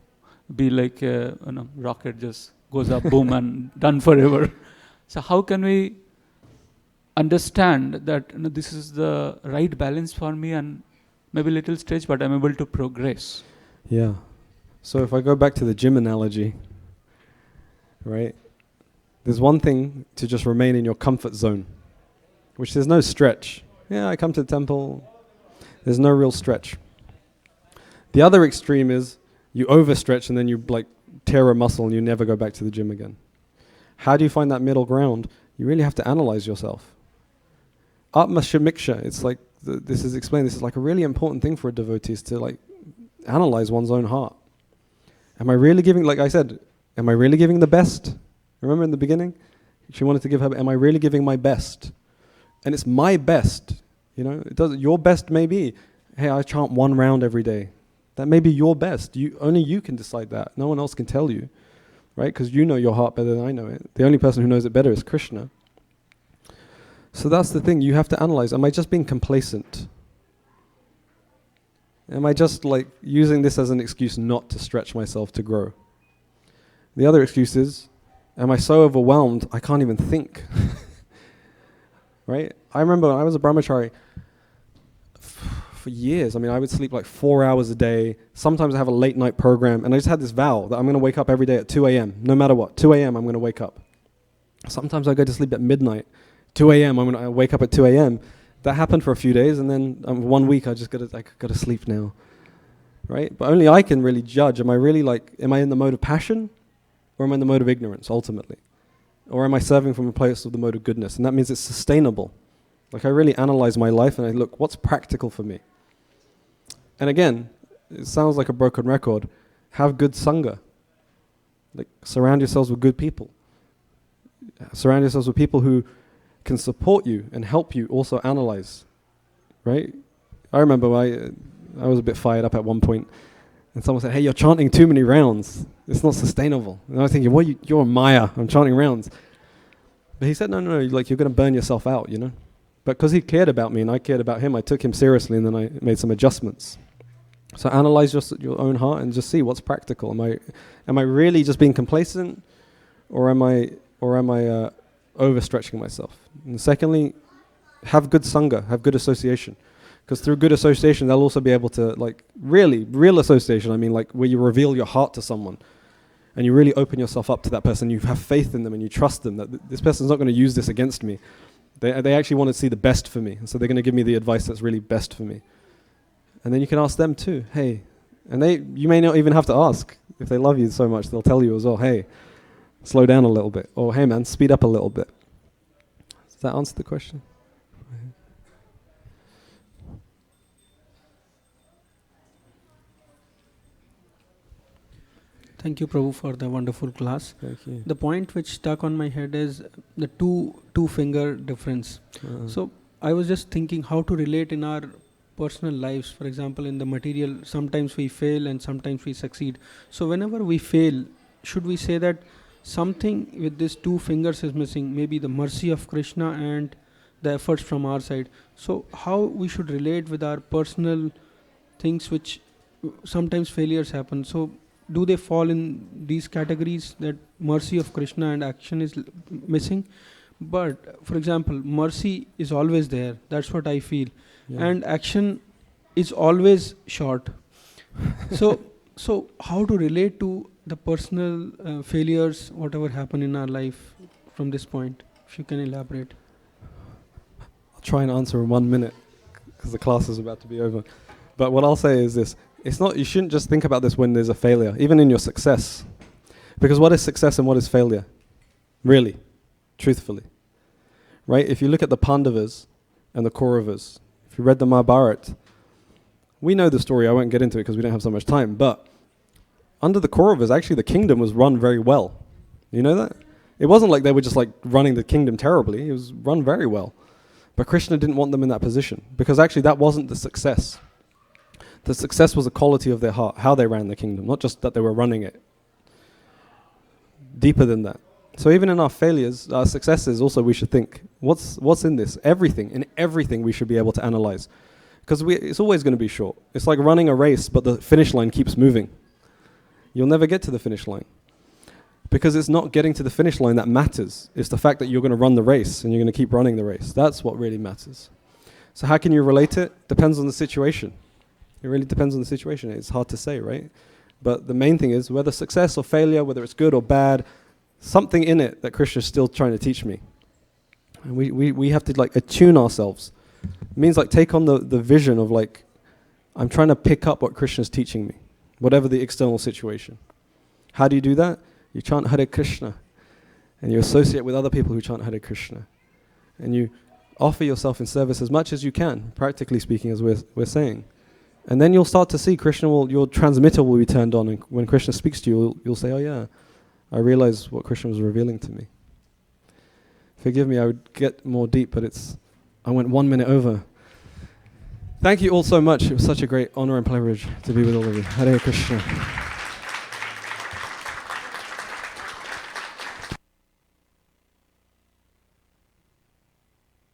be like a rocket, just goes up, boom, and done forever. So how can we understand that this is the right balance for me, and maybe little stage, but I'm able to progress? Yeah. So if I go back to the gym analogy, right? There's one thing to just remain in your comfort zone, which there's no stretch. Yeah, I come to the temple. There's no real stretch. The other extreme is you overstretch and then you tear a muscle and you never go back to the gym again. How do you find that middle ground? You really have to analyze yourself. Atma Shamiksha, it's like, this is explained, this is like a really important thing for a devotee, is to analyze one's own heart. Am I really giving, like I said, am I really giving the best? Remember in the beginning? She wanted to give her, am I really giving my best? And it's my best. Your best may be, hey, I chant 1 round every day. That may be your best. Only you can decide that. No one else can tell you, right? Because you know your heart better than I know it. The only person who knows it better is Krishna. So that's the thing. You have to analyze. Am I just being complacent? Am I just using this as an excuse not to stretch myself to grow? The other excuse is, am I so overwhelmed I can't even think? Right? I remember when I was a brahmachari, for years, I would sleep 4 hours a day. Sometimes I have a late night program, and I just had this vow that I'm going to wake up every day at 2 a.m. No matter what, 2 a.m. I'm going to wake up. Sometimes I go to sleep at midnight. 2 a.m. I'm going to wake up at 2 a.m. That happened for a few days, and then 1 week I got to sleep now, right? But only I can really judge. Am I really am I in the mode of passion, or am I in the mode of ignorance ultimately, or am I serving from a place of the mode of goodness? And that means it's sustainable. I really analyze my life and I look, what's practical for me? And again, it sounds like a broken record. Have good sangha. Surround yourselves with good people. Surround yourselves with people who can support you and help you also analyze, right? I remember I was a bit fired up at one point, and someone said, hey, you're chanting too many rounds. It's not sustainable. And I was thinking, you're a Maya. I'm chanting rounds. But he said, no, you're going to burn yourself out, But because he cared about me and I cared about him, I took him seriously, and then I made some adjustments. So analyze your own heart and just see what's practical. Am I really just being complacent, or am I overstretching myself? And secondly, have good sangha, have good association, because through good association they'll also be able to real association. Where you reveal your heart to someone, and you really open yourself up to that person. You have faith in them and you trust them that this person's not going to use this against me. They actually want to see the best for me, and so they're going to give me the advice that's really best for me. And then you can ask them too, hey, and you may not even have to ask. If they love you so much, they'll tell you as well, hey, slow down a little bit, or hey man, speed up a little bit. Does that answer the question? Thank you, Prabhu, for the wonderful class. Thank you. The point which stuck on my head is the two finger difference. So I was just thinking how to relate in our personal lives. For example, in the material, sometimes we fail and sometimes we succeed. So whenever we fail, should we say that something with these 2 fingers is missing? Maybe the mercy of Krishna and the efforts from our side. So how we should relate with our personal things, which sometimes failures happen. So do they fall in these categories that mercy of Krishna and action is missing? But for example, mercy is always there. That's what I feel, and action is always short. So how to relate to the personal failures, whatever happen in our life from this point? If you can elaborate. I'll try and answer in 1 minute because the class is about to be over. But what I'll say is this. It's not, you shouldn't just think about this when there's a failure, even in your success. Because what is success and what is failure? Really, truthfully. Right? If you look at the Pandavas and the Kauravas, if you read the Mahabharata, we know the story, I won't get into it because we don't have so much time, but under the Kauravas, actually the kingdom was run very well. You know that? It wasn't like they were just like running the kingdom terribly, it was run very well. But Krishna didn't want them in that position because actually that wasn't the success. The success was the quality of their heart, how they ran the kingdom, not just that they were running it. Deeper than that. So even in our failures, our successes also we should think, what's in this? In everything we should be able to analyze. Because it's always going to be short. It's like running a race, but the finish line keeps moving. You'll never get to the finish line. Because it's not getting to the finish line that matters. It's the fact that you're going to run the race and you're going to keep running the race. That's what really matters. So how can you relate it? Depends on the situation. It really depends on the situation. It's hard to say, right? But the main thing is whether success or failure, whether it's good or bad, something in it that Krishna is still trying to teach me. And we have to like attune ourselves. It means like take on the vision of like, I'm trying to pick up what Krishna is teaching me, whatever the external situation. How do you do that? You chant Hare Krishna. And you associate with other people who chant Hare Krishna. And you offer yourself in service as much as you can, practically speaking, as we're saying. And then you'll start to see your transmitter will be turned on, and when Krishna speaks to you, you'll say, oh yeah, I realize what Krishna was revealing to me. Forgive me, I would get more deep, but I went 1 minute over. Thank you all so much. It was such a great honor and privilege to be with all of you. Hare Krishna.